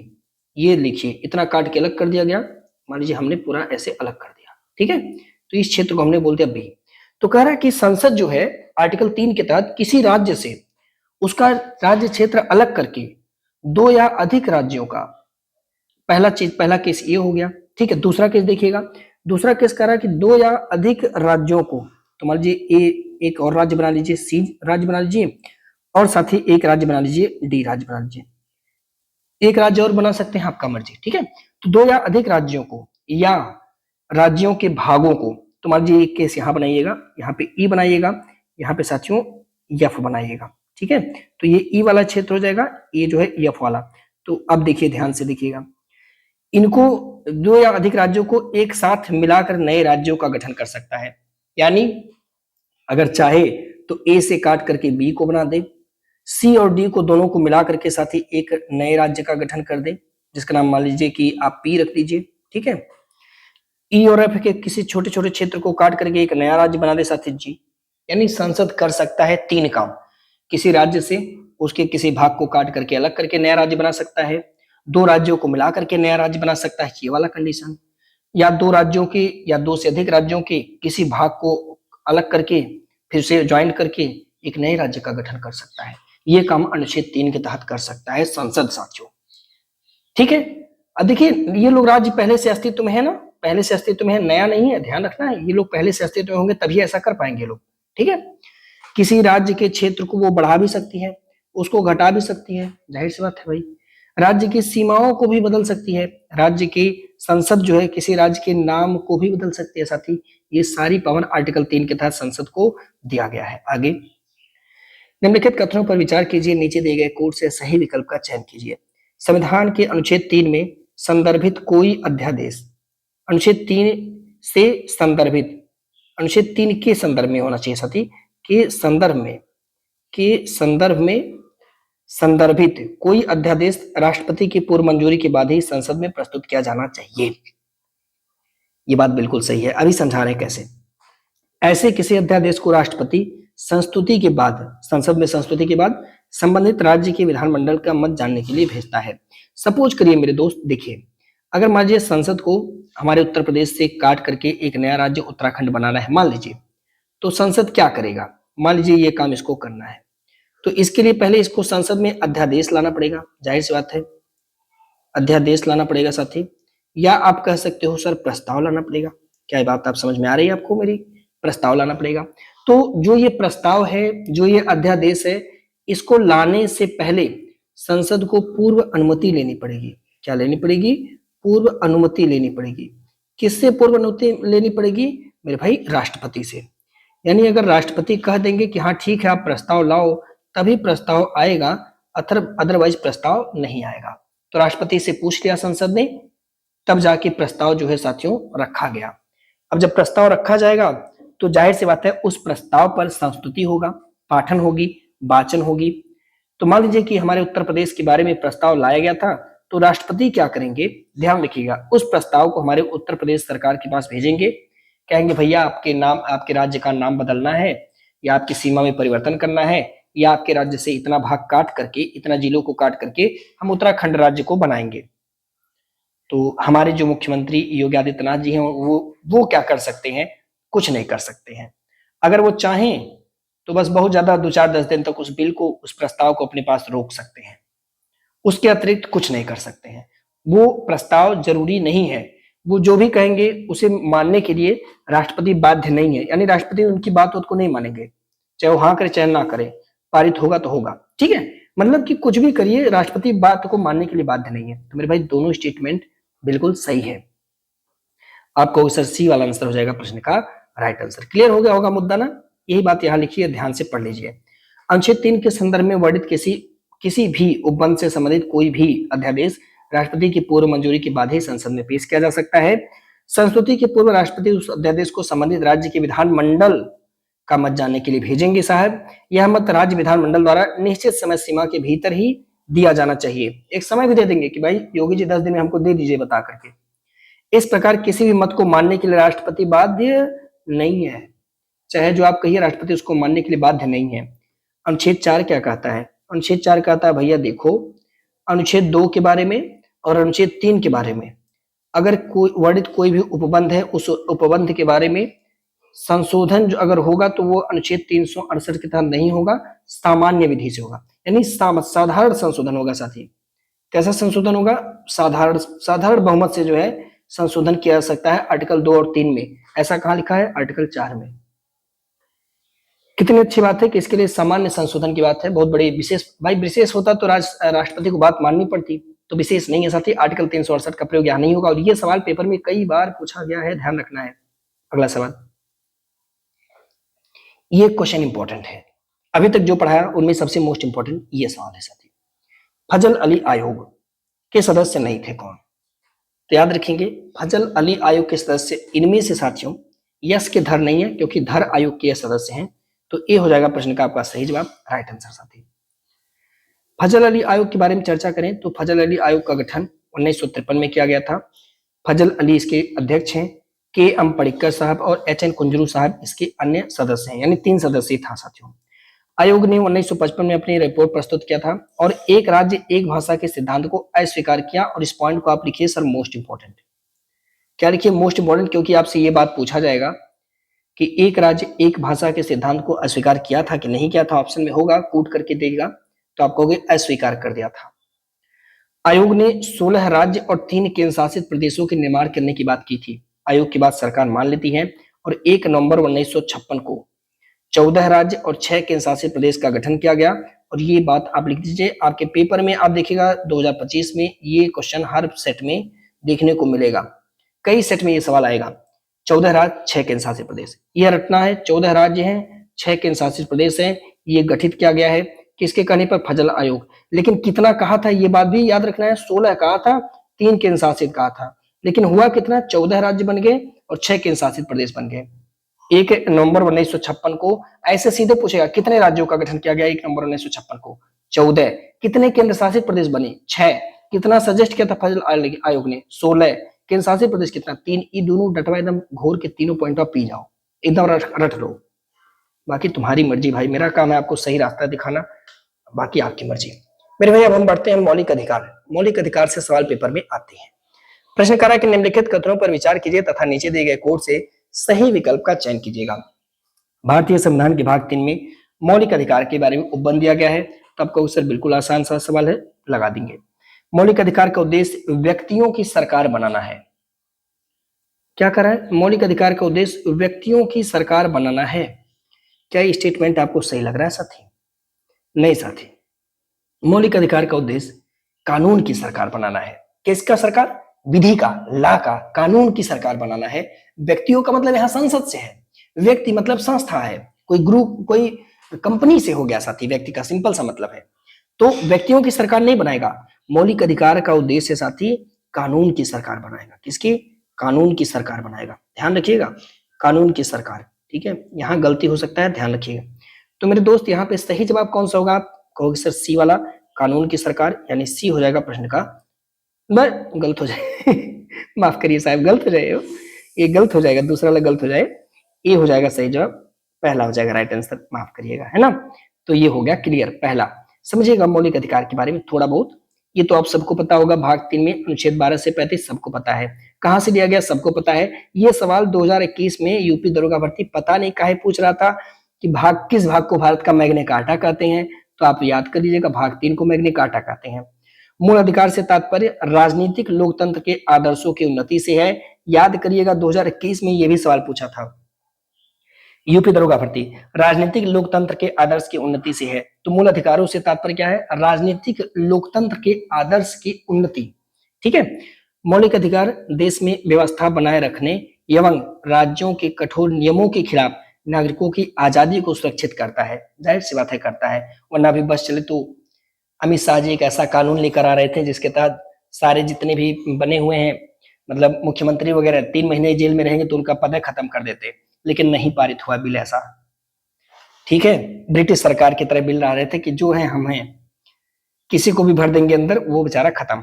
ये लिखिए, इतना काट के अलग कर दिया गया, मान लीजिए हमने पूरा ऐसे अलग कर दिया, ठीक है, तो इस क्षेत्र को हमने बोल दिया बी। तो कह रहा है कि संसद जो है आर्टिकल 3 के तहत किसी राज्य से उसका राज्य क्षेत्र अलग करके दो या अधिक राज्यों का, पहला केस ये हो गया, ठीक है। दूसरा केस देखिएगा, दूसरा केस कह रहा है कि दो या अधिक राज्यों को, तो मान लीजिए ए एक और राज्य बना लीजिए, सी राज्य बना लीजिए, और साथ ही एक राज्य बना लीजिए, डी राज्य बना लीजिए, एक राज्य और बना सकते हैं, आपका मर्जी, ठीक है। तो दो या अधिक राज्यों को या राज्यों के भागों को, तो मान लीजिए एक केस यहाँ बनाइएगा, यहाँ पे ई बनाइएगा, यहाँ पे साथियों एफ बनाइएगा, ठीक है। तो ये ई वाला क्षेत्र हो जाएगा, ये जो है एफ वाला। तो अब देखिए, ध्यान से देखिएगा, इनको दो या अधिक राज्यों को एक साथ मिलाकर नए राज्यों का गठन कर सकता है, यानी अगर चाहे तो ए से काट करके बी को बना दे, सी और डी को दोनों को मिला करके साथ ही एक नए राज्य का गठन कर दे, जिसका नाम मान लीजिए कि आप पी रख लीजिए, ठीक है। ई और एफ के किसी छोटे छोटे क्षेत्र को काट करके एक नया राज्य बना दे साथ ही जी, यानी संसद कर सकता है 3 काम, किसी राज्य से उसके किसी भाग को काट करके अलग करके नया राज्य बना सकता है, दो राज्यों को मिला करके नया राज्य बना सकता है, ये वाला कंडीशन, या दो राज्यों के या दो से अधिक राज्यों के किसी भाग को अलग करके फिर से ज्वाइन करके एक नए राज्य का गठन कर सकता है। ये काम अनुच्छेद 3 के तहत कर सकता है संसद साथियों, ठीक है। अब देखिए, ये लोग राज्य पहले से अस्तित्व में है ना, पहले से अस्तित्व में है, नया नहीं है, ध्यान रखना है, ये लोग पहले से अस्तित्व में होंगे तभी ऐसा कर पाएंगे लोग, ठीक है। किसी राज्य के क्षेत्र को वो बढ़ा भी सकती है, उसको घटा भी सकती है, जाहिर सी बात है भाई। राज्य की सीमाओं को भी बदल सकती है, राज्य की संसद जो है किसी राज्य के नाम को भी बदल सकती है साथी। ये सारी पावर आर्टिकल 3 के तहत संसद को दिया गया है। आगे निम्नलिखित कथनों पर विचार कीजिए, नीचे दिए गए कोड से सही विकल्प का चयन कीजिए। संविधान के अनुच्छेद 3 में संदर्भित कोई अध्यादेश, अनुच्छेद 3 से संदर्भित, अनुच्छेद 3 के संदर्भ में होना चाहिए साथी, के संदर्भ में संदर्भित कोई अध्यादेश राष्ट्रपति की पूर्व मंजूरी के बाद ही संसद में प्रस्तुत किया जाना चाहिए। ये बात बिल्कुल सही है, अभी समझा रहे हैं कैसे। ऐसे किसी अध्यादेश को राष्ट्रपति संस्तुति के बाद, संसद में संस्तुति के बाद संबंधित राज्य के विधानमंडल का मत जानने के लिए भेजता है। सपोज करिए मेरे दोस्त, देखिए, अगर मान लीजिए संसद को हमारे उत्तर प्रदेश से काट करके एक नया राज्य उत्तराखंड बनाना है मान लीजिए, तो संसद क्या करेगा, मान लीजिए ये काम इसको करना है, तो इसके लिए पहले इसको संसद में अध्यादेश लाना पड़ेगा, जाहिर सी बात है, अध्यादेश लाना पड़ेगा साथी, या आप कह सकते हो सर प्रस्ताव लाना पड़ेगा। क्या ये बात आप समझ में आ रही है आपको मेरी? प्रस्ताव लाना पड़ेगा। तो जो ये प्रस्ताव है, जो ये अध्यादेश है, इसको लाने से पहले संसद को पूर्व अनुमति लेनी पड़ेगी। क्या लेनी पड़ेगी? पूर्व अनुमति लेनी पड़ेगी। किससे पूर्व अनुमति लेनी पड़ेगी मेरे भाई? राष्ट्रपति से। यानी अगर राष्ट्रपति कह देंगे कि हाँ ठीक है आप प्रस्ताव लाओ, तभी प्रस्ताव आएगा, अदरवाइज प्रस्ताव नहीं आएगा। तो राष्ट्रपति से पूछ लिया संसद ने, तब जाके प्रस्ताव जो है साथियों रखा गया। अब जब प्रस्ताव रखा जाएगा तो जाहिर सी बात है उस प्रस्ताव पर संस्तुति होगा, पाठन होगी, वाचन होगी। तो मान लीजिए कि हमारे उत्तर प्रदेश के बारे में प्रस्ताव लाया गया था, तो राष्ट्रपति क्या करेंगे, ध्यान रखिएगा, उस प्रस्ताव को हमारे उत्तर प्रदेश सरकार के पास भेजेंगे, कहेंगे भैया आपके नाम, आपके राज्य का नाम बदलना है, या आपकी सीमा में परिवर्तन करना है, या आपके राज्य से इतना भाग काट करके, इतना जिलों को काट करके हम उत्तराखंड राज्य को बनाएंगे। तो हमारे जो मुख्यमंत्री योगी आदित्यनाथ जी हैं वो क्या कर सकते हैं? कुछ नहीं कर सकते हैं। अगर वो चाहें तो बस बहुत ज्यादा 2-4-10 दिन तक उस बिल को, उस प्रस्ताव को अपने पास रोक सकते हैं, उसके अतिरिक्त कुछ नहीं कर सकते हैं। वो प्रस्ताव जरूरी नहीं है, वो जो भी कहेंगे उसे मानने के लिए राष्ट्रपति बाध्य नहीं है, यानी राष्ट्रपति उनकी बात को नहीं मानेंगे, चाहे वो हाँ करे चाहे ना करे, पारित होगा तो होगा, ठीक है। मतलब कि कुछ भी करिए, राष्ट्रपति बात को मानने के लिए बाध्य नहीं है। तो मेरे भाई दोनों स्टेटमेंट बिल्कुल सही है। आपको सर सी वाला आंसर हो जाएगा प्रश्न का राइट आंसर। क्लियर हो गया होगा मुद्दा ना? यही बात यहाँ लिखिए, ध्यान से पढ़ लीजिए। अनुच्छेद 3 के संदर्भ में वर्णित किसी भी उपबंध से संबंधित कोई भी अध्यादेश राष्ट्रपति की पूर्व मंजूरी के बाद ही संसद में पेश किया जा सकता है। संस्तुति के पूर्व राष्ट्रपति उस अध्यादेश को संबंधित राज्य के विधानमंडल का मत जानने के लिए भेजेंगे साहब। यह मत राज्य विधानमंडल द्वारा निश्चित समय सीमा के भीतर ही दिया जाना चाहिए। एक समय भी दे देंगे कि भाई योगी जी 10 दिन में हमको दे दीजिए बता करके। इस प्रकार किसी भी मत को मानने के लिए राष्ट्रपति बाध्य नहीं है, चाहे जो आप कहिए राष्ट्रपति उसको मानने के लिए बाध्य नहीं है। अनुच्छेद 4 क्या कहता है? अनुच्छेद 4 कहता है भैया देखो, अनुच्छेद 2 के बारे में और अनुच्छेद 3 के बारे में अगर कोई वर्णित कोई भी उपबंध है, उस उपबंध के बारे में संशोधन जो अगर होगा तो वो अनुच्छेद 368 के तहत नहीं होगा, सामान्य विधि से होगा, यानी साधारण संशोधन होगा साथी। कैसा संशोधन होगा? साधारण बहुमत से जो है संशोधन किया जा सकता है आर्टिकल 2 और 3 में। ऐसा कहां लिखा है? आर्टिकल 4 में। कितनी अच्छी बात है कि इसके लिए सामान्य संशोधन की बात है, बहुत बड़ी विशेष। भाई विशेष होता तो राष्ट्रपति को बात माननी पड़ती, तो विशेष नहीं है साथी। आर्टिकल 368 का प्रयोग यहाँ नहीं होगा। और ये सवाल पेपर में कई बार पूछा गया है, ध्यान रखना है। अगला सवाल, ये क्वेश्चन इंपॉर्टेंट है, अभी तक जो पढ़ाया उनमें सबसे मोस्ट इंपॉर्टेंट ये सवाल है साथी। फजल अली आयोग के सदस्य नहीं थे कौन? तो याद रखेंगे फजल अली आयोग के सदस्य इनमें से साथियों यस के धर नहीं है, क्योंकि धर आयोग के सदस्य हैं। तो ये हो जाएगा प्रश्न का आपका सही जवाब, राइट आंसर साथी। फजल अली आयोग के बारे में चर्चा करें तो फजल अली आयोग का गठन 1953 में किया गया था। फजल अली इसके अध्यक्ष हैं, के एम पडिक्कर साहब और एच एन कुंजरू साहब इसके अन्य सदस्य हैं, यानी 3 सदस्य था साथियों। आयोग ने 1955 में अपनी रिपोर्ट प्रस्तुत किया था और एक राज्य एक भाषा के सिद्धांत को अस्वीकार किया। और इस पॉइंट को आप लिखिए सर मोस्ट इंपॉर्टेंट। क्या लिखिए? मोस्ट इंपॉर्टेंट, क्योंकि आपसे ये बात पूछा जाएगा कि एक राज्य एक भाषा के सिद्धांत को अस्वीकार किया था कि नहीं किया था। ऑप्शन में होगा, कूट करके देगा तो आप कहोगे अस्वीकार कर दिया था। आयोग ने 16 राज्य और 3 केंद्र शासित प्रदेशों के निर्माण करने की बात की थी। आयोग की बात सरकार मान लेती है और 1 नवंबर 1956 को 14 राज्य और 6 केंद्र शासित प्रदेश का गठन किया गया। और ये बात आप लिख दीजिए, आपके पेपर में आप देखिएगा 2025 में ये क्वेश्चन हर सेट में देखने को मिलेगा, कई सेट में ये सवाल आएगा। 14 राज्य 6 केंद्र शासित प्रदेश, यह रटना है। 14 राज्य हैं, 6 केंद्र शासित प्रदेश हैं, ये गठित किया गया है किसके कहने पर? फजल आयोग। लेकिन कितना कहा था ये बात भी याद रखना है, 16 कहा था, 3 केंद्र शासित कहा था, लेकिन हुआ कितना? 14 राज्य बन गए और 6 केंद्र शासित प्रदेश बन गए। 1 नवंबर 1956 को ऐसे सीधे पूछेगा कितने राज्यों का गठन किया गया 1 नवंबर 1956 को? 14। कितने केंद्र शासित प्रदेश बने? 6। कितना सजेस्ट किया था फजल आयोग ने? 16। केंद्र शासित प्रदेश कितना? 3। ये दोनों डटवा एकदम घोर के तीनों पॉइंट आप पी जाओ, एकदम रट लो। बाकी तुम्हारी मर्जी भाई, मेरा काम है आपको सही रास्ता दिखाना, बाकी आपकी मर्जी। मेरे भाई अब हम बढ़ते हैं मौलिक अधिकार। मौलिक अधिकार से सवाल पेपर में आते हैं। प्रश्न करा कि निम्नलिखित कथनों पर विचार कीजिए तथा नीचे दिए गए कोड से सही विकल्प का चयन कीजिएगा। भारतीय संविधान के भाग 3 में मौलिक अधिकार के बारे में उपबंध दिया गया है। तो आपको सर बिल्कुल आसान सा सवाल है, लगा देंगे। मौलिक अधिकार का उद्देश्य व्यक्तियों की सरकार बनाना है। क्या करा है? मौलिक अधिकार का उद्देश्य व्यक्तियों की सरकार बनाना है। क्या ये स्टेटमेंट आपको सही लग रहा है साथी? नहीं साथी, मौलिक अधिकार का उद्देश्य कानून की सरकार बनाना है। किसका सरकार? विधि का, ला का, कानून की सरकार बनाना है। व्यक्तियों का मतलब यहाँ संसद से है, व्यक्ति मतलब संस्था है, कोई ग्रुप, कोई कंपनी से हो गया साथी, व्यक्ति का सिंपल सा मतलब है। तो व्यक्तियों की सरकार नहीं बनाएगा, मौलिक अधिकार का उद्देश्य साथी कानून की सरकार बनाएगा। किसकी? कानून की सरकार बनाएगा। ध्यान रखिएगा, कानून की सरकार, ठीक है। यहाँ गलती हो सकता है, ध्यान रखिएगा। तो मेरे दोस्त यहाँ पे सही जवाब कौन सा होगा? आप कहोगे सर सी वाला, कानून की सरकार, यानी सी हो जाएगा प्रश्न का। गलत हो जाए माफ करिए साहब, गलत हो जाए, ये गलत हो जाएगा, दूसरा वाला गलत हो जाए, ये हो जाएगा सही जवाब, पहला हो जाएगा राइट आंसर, माफ करिएगा, है ना। तो ये हो गया क्लियर, पहला। समझिएगा मौलिक अधिकार के बारे में थोड़ा बहुत, ये तो आप सबको पता होगा, भाग 3 में अनुच्छेद 12 से 35 सबको पता है। कहां से दिया गया सबको पता है। ये सवाल 2021 में यूपी दरोगा भर्ती पता नहीं काहे पूछ रहा था कि भाग किस भाग को भारत का मैग्ना कार्टा कहते हैं। तो आप याद कर लीजिएगा, भाग 3 को मैग्ना कार्टा कहते हैं। मूल अधिकार से तात्पर्य राजनीतिक लोकतंत्र के आदर्शों की उन्नति से है। याद करिएगा 2021 में यह भी सवाल पूछा था यूपी दरोगा भर्ती, राजनीतिक लोकतंत्र के आदर्श की उन्नति से है। तो मूल अधिकारों से तात्पर्य क्या है? राजनीतिक लोकतंत्र के आदर्श की उन्नति, ठीक है। मौलिक अधिकार देश में व्यवस्था बनाए रखने एवं राज्यों के कठोर नियमों के खिलाफ नागरिकों की आजादी को सुरक्षित करता है। जाहिर सी बात है करता है, वरना अभी बस चले तो अमित शाह जी एक ऐसा कानून लेकर आ रहे थे जिसके तहत सारे जितने भी बने हुए हैं, मतलब मुख्यमंत्री वगैरह 3 महीने जेल में रहेंगे तो उनका पद खत्म कर देते, लेकिन नहीं पारित हुआ बिल ऐसा, ठीक है। ब्रिटिश सरकार की तरह बिल ला रहे थे कि जो है हम हैं, किसी को भी भर देंगे अंदर, वो बेचारा खत्म।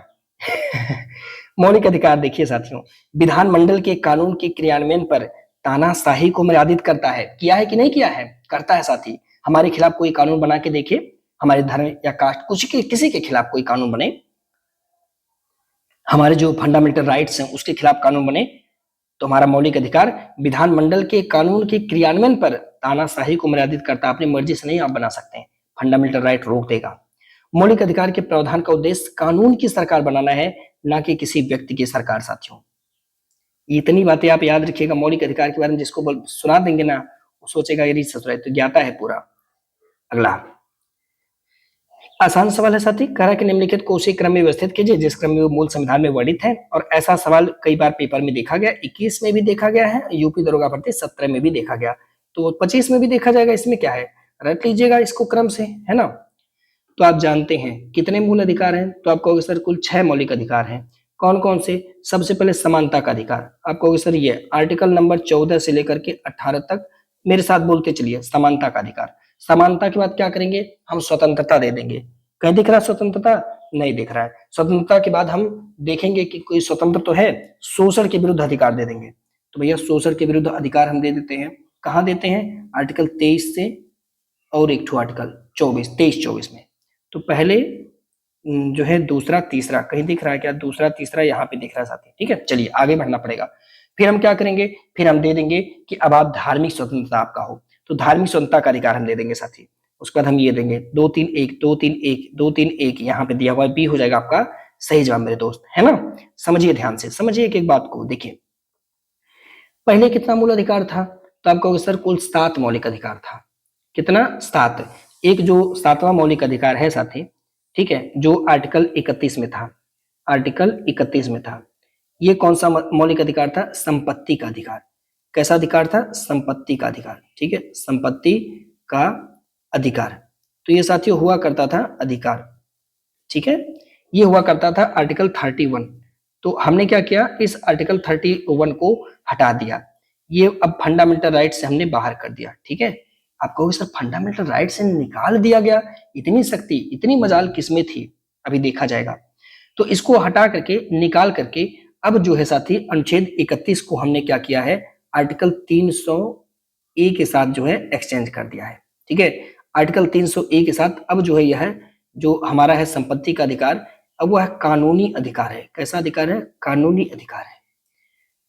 मौलिक अधिकार देखिए साथियों, विधानमंडल के कानून के क्रियान्वयन पर तानाशाही को मर्यादित करता है। किया है कि नहीं किया है? करता है साथी। हमारे खिलाफ कोई कानून बना के देखे, हमारे धर्म या कास्ट कुछ के किसी के खिलाफ कोई कानून बने, हमारे जो फंडामेंटल राइट्स हैं उसके खिलाफ कानून बने, तो हमारा मौलिक अधिकार विधानमंडल के कानून के क्रियान्वयन पर तानाशाही को मर्यादित करता है। अपनी मर्जी से नहीं आप बना सकते हैं, फंडामेंटल राइट रोक देगा। मौलिक अधिकार के प्रावधान का उद्देश्य कानून की सरकार बनाना है, ना कि किसी व्यक्ति की सरकार। साथियों इतनी बातें आप याद रखिएगा। मौलिक अधिकार के बारे में जिसको सुना देंगे ना, वो सोचेगा ये ससुराल तो ज्ञाता है पूरा। अगला आसान सवाल है साथी, कह कि निम्नलिखित को उसी क्रम में व्यवस्थित कीजिए जिस क्रम में वो मूल संविधान में वर्णित है। और ऐसा सवाल कई बार पेपर में देखा गया, 21 में भी देखा गया है, यूपी दरोगा भर्ती 17 में भी देखा गया, तो 25 में भी देखा जाएगा। इसमें क्या है, रट लीजिएगा इसको क्रम से, है ना। तो आप जानते हैं कितने मूल अधिकार हैं, तो आप कहोगे सर कुल 6 मौलिक अधिकार हैं। कौन कौन से? सबसे पहले समानता का अधिकार। आप कहोगे सर ये आर्टिकल नंबर 14 से लेकर के 18 तक, मेरे साथ बोलते चलिए, समानता का अधिकार। समानता के बाद क्या करेंगे, हम स्वतंत्रता दे देंगे। कहीं दिख रहा है स्वतंत्रता? नहीं दिख रहा है। स्वतंत्रता के बाद हम देखेंगे कि कोई स्वतंत्र तो है, शोषण के विरुद्ध अधिकार दे देंगे। तो भैया शोषण के विरुद्ध अधिकार हम दे देते हैं। कहाँ देते हैं? आर्टिकल 23 से और एक आर्टिकल 23-24 में। तो पहले जो है दूसरा तीसरा, कहीं दिख रहा है क्या? दूसरा तीसरा यहाँ पे दिख रहा है साथी, ठीक है। चलिए आगे बढ़ना पड़ेगा। फिर हम क्या करेंगे, फिर हम दे देंगे कि अब आप धार्मिक स्वतंत्रता आपका हो, तो धार्मिक स्वतंत्रता का अधिकार हम दे देंगे साथी। उसके बाद हम ये देंगे 2-3-1 2-3-1 2-3-1, यहाँ पे दिया हुआ बी हो जाएगा आपका सही जवाब मेरे दोस्त, है ना। समझिए ध्यान से, समझिए एक एक बात को। देखिए पहले कितना मूल अधिकार था, तो आप कहोगे सर कुल 7 मौलिक अधिकार था। कितना? 7। एक जो 7वां मौलिक अधिकार है साथी, ठीक है, जो आर्टिकल 31 में था, आर्टिकल 31 में था। ये कौन सा मौलिक अधिकार था? संपत्ति का अधिकार। कैसा अधिकार था? संपत्ति का अधिकार, ठीक है, संपत्ति का अधिकार। तो ये साथियों हुआ करता था अधिकार, ठीक है, ये हुआ करता था आर्टिकल 31। तो हमने क्या किया, इस आर्टिकल 31 को हटा दिया, ये अब फंडामेंटल राइट से हमने बाहर कर दिया, ठीक है। आप कहोगे सर फंडामेंटल राइट से निकाल दिया गया, इतनी शक्ति इतनी मजाल किसमें थी? अभी देखा जाएगा। तो इसको हटा करके निकाल करके अब जो है साथी अनुच्छेद 31 को हमने क्या किया है, आर्टिकल 300A के साथ जो है एक्सचेंज कर दिया है, ठीक है। आर्टिकल 300A के साथ अब जो है यह जो हमारा है संपत्ति का अधिकार, अब वो है कानूनी अधिकार है। कैसा अधिकार है? कानूनी अधिकार है।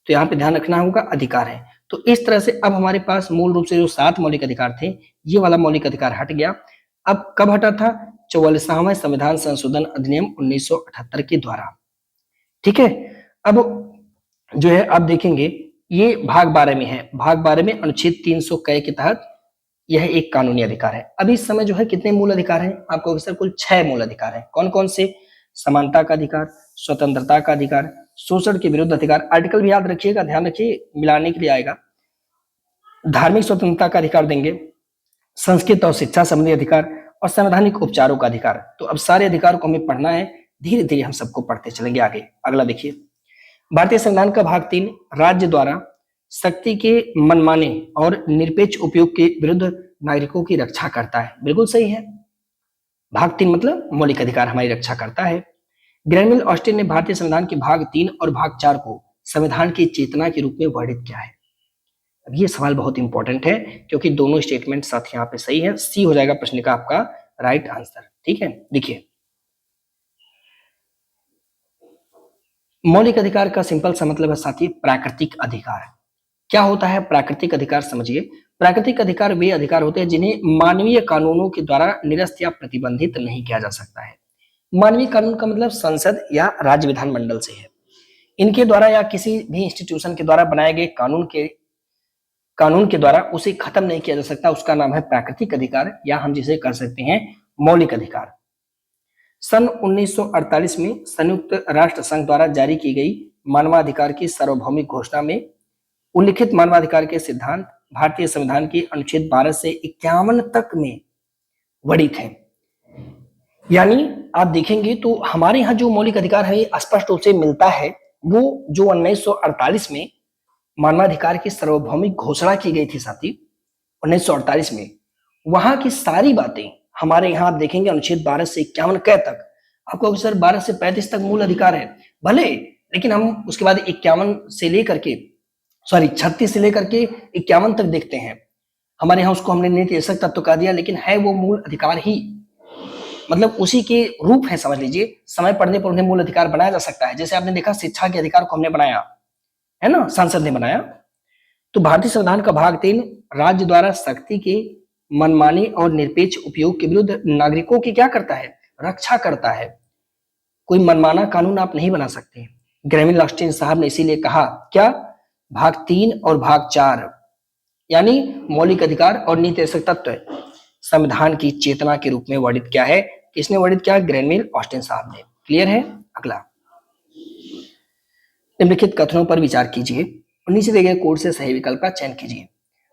तो यहाँ पे ध्यान रखना होगा, अधिकार है। तो इस तरह से अब हमारे पास मूल रूप से जो 7 मौलिक अधिकार थे, ये वाला मौलिक अधिकार हट गया। अब कब हटा था? 44वां संविधान संशोधन अधिनियम 1978 के द्वारा, ठीक है। अब जो है आप देखेंगे ये भाग 12 में है, भाग 12 में अनुच्छेद 300 क के तहत यह एक कानूनी अधिकार है। अब इस समय जो है कितने मूल अधिकार हैं? आपको सर कुल 6 मूल अधिकार हैं। कौन कौन से? समानता का अधिकार, स्वतंत्रता का अधिकार, शोषण के विरुद्ध अधिकार, आर्टिकल भी याद रखिएगा, ध्यान रखिए, मिलाने के लिए आएगा। धार्मिक स्वतंत्रता का अधिकार देंगे, संस्कृत और शिक्षा संबंधी अधिकार और संवैधानिक उपचारों का अधिकार। तो अब सारे अधिकार को हमें पढ़ना है, धीरे धीरे हम सबको पढ़ते चलेंगे आगे। अगला देखिए, भारतीय संविधान का भाग 3 राज्य द्वारा शक्ति के मनमाने और निरपेक्ष उपयोग के विरुद्ध नागरिकों की रक्षा करता है। बिल्कुल सही है, भाग 3 मतलब मौलिक अधिकार हमारी रक्षा करता है। ग्रैनविल ऑस्टिन ने भारतीय संविधान के भाग 3 और भाग 4 को संविधान की चेतना के रूप में वर्णित किया है। अब ये सवाल बहुत इंपॉर्टेंट है क्योंकि दोनों स्टेटमेंट साथ यहाँ पे सही है, सी हो जाएगा प्रश्न का आपका राइट आंसर, ठीक है। देखिए मौलिक अधिकार का सिंपल सा मतलब है साथी प्राकृतिक अधिकार। क्या होता है प्राकृतिक अधिकार? समझिए, प्राकृतिक अधिकार वे अधिकार होते हैं जिन्हें मानवीय कानूनों के द्वारा निरस्त या प्रतिबंधित नहीं किया जा सकता है। मानवीय कानून का मतलब संसद या राज्य विधानमंडल से है। इनके द्वारा या किसी भी इंस्टीट्यूशन के द्वारा बनाए गए कानून के द्वारा उसे खत्म नहीं किया जा सकता, उसका नाम है प्राकृतिक अधिकार, या हम जिसे कर सकते हैं मौलिक अधिकार। सन 1948 में संयुक्त राष्ट्र संघ द्वारा जारी की गई मानवाधिकार की सार्वभौमिक घोषणा में उल्लिखित मानवाधिकार के सिद्धांत भारतीय संविधान के अनुच्छेद 12 से 51 तक में वर्णित है। यानी आप देखेंगे तो हमारे यहाँ जो मौलिक अधिकार है स्पष्ट रूप से मिलता है, वो जो 1948 में मानवाधिकार की सार्वभौमिक घोषणा की गई थी साथी 1948 में, वहां की सारी बातें हमारे यहाँ आप देखेंगे अनुच्छेद 12 से 51 क तक आपको सर 12 से 35 तक मूल अधिकार है भले, लेकिन हम उसके बाद 51 से लेकर के 36 से लेकर के 51 तक देखते हैं। हमारे यहाँ उसको हमने नीति तत्व तो कह दिया, लेकिन है वो मूल अधिकार ही, मतलब उसी के रूप है, समझ लीजिए। समय पड़ने पर उन्हें मूल अधिकार बनाया जा सकता है। जैसे आपने देखा शिक्षा के अधिकार को हमने बनाया है ना, संसद ने बनाया। तो भारतीय संविधान का भाग 3 राज्य द्वारा शक्ति के मनमानी और निरपेक्ष उपयोग के विरुद्ध नागरिकों की क्या करता है, रक्षा करता है। कोई मनमाना कानून आप नहीं बना सकते। ग्रेमिल ऑस्टिन साहब ने इसीलिए कहा क्या, भाग 3 और भाग 4 यानी मौलिक अधिकार और नीति तत्व संविधान की चेतना के रूप में वर्णित क्या है, किसने वर्णित किया, ग्रेमिल ऑस्टिन साहब ने। क्लियर है। अगला, निम्नलिखित कथनों पर विचार कीजिए और नीचे दिए गए कोड से सही विकल्प का चयन कीजिए।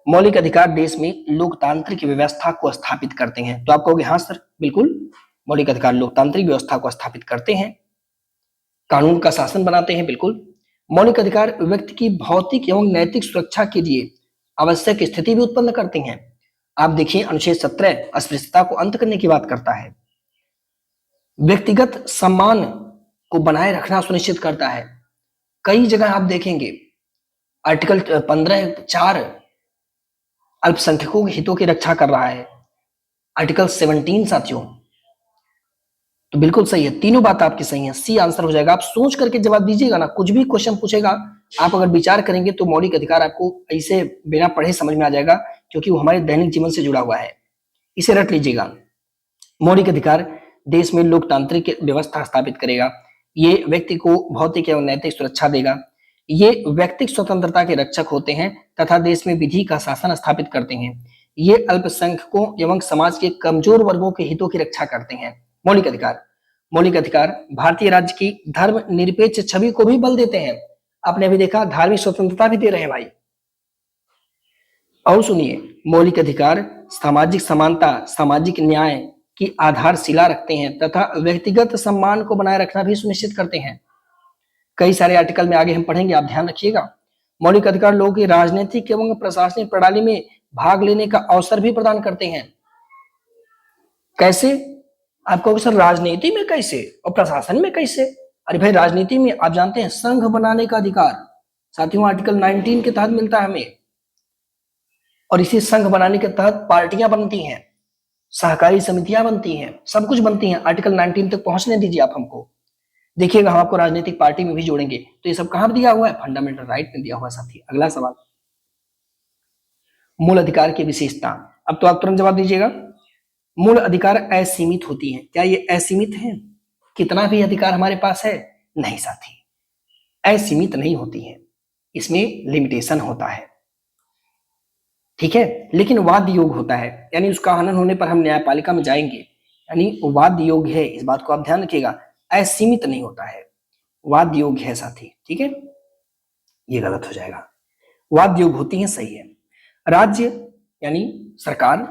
मौलिक अधिकार देश में लोकतांत्रिक व्यवस्था को स्थापित करते हैं। तो आप कहोगे हाँ सर बिल्कुल, मौलिक अधिकार लोकतांत्रिक व्यवस्था को स्थापित करते हैं, कानून का शासन बनाते हैं, बिल्कुल। मौलिक अधिकार व्यक्ति की भौतिक एवं नैतिक सुरक्षा के लिए आवश्यक स्थिति भी उत्पन्न करते हैं। आप देखिए अनुच्छेद 17 अस्पृश्यता को अंत करने की बात करता है, व्यक्तिगत सम्मान को बनाए रखना सुनिश्चित करता है। कई जगह आप देखेंगे आर्टिकल 15(4) अल्पसंख्यकों के हितों की रक्षा कर रहा है, आर्टिकल 17 साथियों। तो बिल्कुल सही है, तीनों बात आपकी सही है, सी आंसर हो जाएगा। आप सोच करके जवाब दीजिएगा ना, कुछ भी क्वेश्चन पूछेगा आप अगर विचार करेंगे तो मौलिक अधिकार आपको ऐसे बिना पढ़े समझ में आ जाएगा, क्योंकि वो हमारे दैनिक जीवन से जुड़ा हुआ है। इसे रट लीजिएगा। मौलिक अधिकार देश में लोकतांत्रिक व्यवस्था स्थापित करेगा, ये व्यक्ति को भौतिक एवं नैतिक सुरक्षा देगा, ये व्यक्तिगत स्वतंत्रता के रक्षक होते हैं तथा देश में विधि का शासन स्थापित करते हैं, ये अल्पसंख्यकों एवं समाज के कमजोर वर्गों के हितों की रक्षा करते हैं। मौलिक अधिकार, मौलिक अधिकार भारतीय राज्य की धर्म निरपेक्ष छवि को भी बल देते हैं। आपने अभी देखा धार्मिक स्वतंत्रता भी दे रहे हैं भाई। और सुनिए, मौलिक अधिकार सामाजिक समानता, सामाजिक न्याय की आधारशिला रखते हैं तथा व्यक्तिगत सम्मान को बनाए रखना भी सुनिश्चित करते हैं। कई सारे आर्टिकल में आगे हम पढ़ेंगे, आप ध्यान रखिएगा। मौलिक अधिकार लोगों की राजनीतिक एवं प्रशासनिक प्रणाली में भाग लेने का अवसर भी प्रदान करते हैं। कैसे? आप कहोगे सर राजनीति में कैसे और प्रशासन में कैसे? अरे भाई राजनीति में आप जानते हैं संघ बनाने का अधिकार साथियों आर्टिकल 19 के तहत मिलता है हमें, और इसी संघ बनाने के तहत पार्टियां बनती हैं, सहकारी समितियां बनती हैं, सब कुछ बनती हैं। आर्टिकल 19 तक पहुंचने दीजिए आप हमको, देखिएगा हम आपको राजनीतिक पार्टी में भी जोड़ेंगे। तो ये सब कहां दिया हुआ है, फंडामेंटल राइट में दिया हुआ है साथी। अगला सवाल, मूल अधिकार की विशेषता। अब तो आप तुरंत जवाब दीजिएगा। मूल अधिकार असीमित होती है। क्या ये असीमित है? कितना भी अधिकार हमारे पास है? नहीं साथी, असीमित नहीं होती है, इसमें लिमिटेशन होता है, ठीक है। लेकिन वाद योग होता है, यानी उसका हनन होने पर हम न्यायपालिका में जाएंगे, यानी वाद योग है, इस बात को आप ध्यान रखिएगा। असीमित नहीं होता है, वाद योग है साथी, ठीक है। ये गलत हो जाएगा, वाद योग होती है, सही है। राज्य यानी सरकार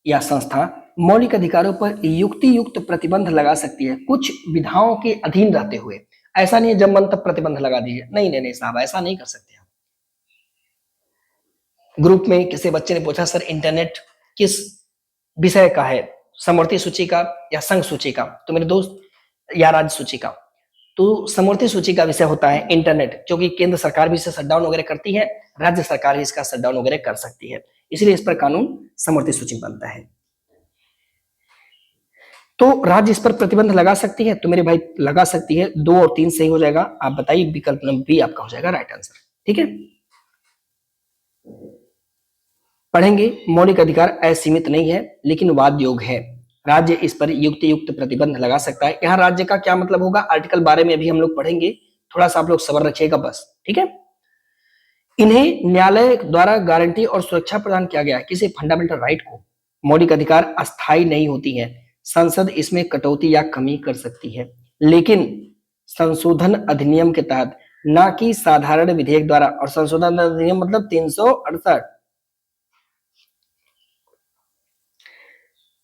या संस्था मौलिक अधिकारों पर युक्ति युक्त प्रतिबंध लगा सकती है, कुछ विधाओं के अधीन रहते हुए। ऐसा नहीं है जब मन तब प्रतिबंध लगा दीजिए, नहीं नहीं नहीं साहब, ऐसा नहीं कर सकते हम। ग्रुप में किसी बच्चे ने पूछा सर इंटरनेट किस विषय का है, समवर्ती सूची का या संघ सूची का? तो मेरे दोस्त, या राज्य सूची का। तो समवर्ती सूची का विषय होता है इंटरनेट, क्योंकि केंद्र सरकार भी इसे शटडाउन वगैरह करती है, राज्य सरकार भी इसका शटडाउन वगैरह कर सकती है, इसलिए इस पर कानून समवर्ती सूची में बनता है। तो राज्य इस पर प्रतिबंध लगा सकती है, तो मेरे भाई लगा सकती है। 2 और 3 सही हो जाएगा। आप बताइए, विकल्प नंबर बी आपका हो जाएगा राइट आंसर, ठीक है। पढ़ेंगे, मौलिक अधिकार असीमित नहीं है लेकिन वाद योग है, राज्य इस पर युक्ति युक्त प्रतिबंध लगा सकता है। यहाँ राज्य का क्या मतलब होगा आर्टिकल 12 में अभी हम लोग पढ़ेंगे, थोड़ा सा आप लोग सब्र रखिएगा बस, ठीक है। इन्हें न्यायालय द्वारा गारंटी और सुरक्षा प्रदान किया गया है, किसी फंडामेंटल राइट को। मौलिक अधिकार अस्थायी नहीं होती है, संसद इसमें कटौती या कमी कर सकती है, लेकिन संशोधन अधिनियम के तहत, ना कि साधारण विधेयक द्वारा। और संशोधन अधिनियम मतलब 368,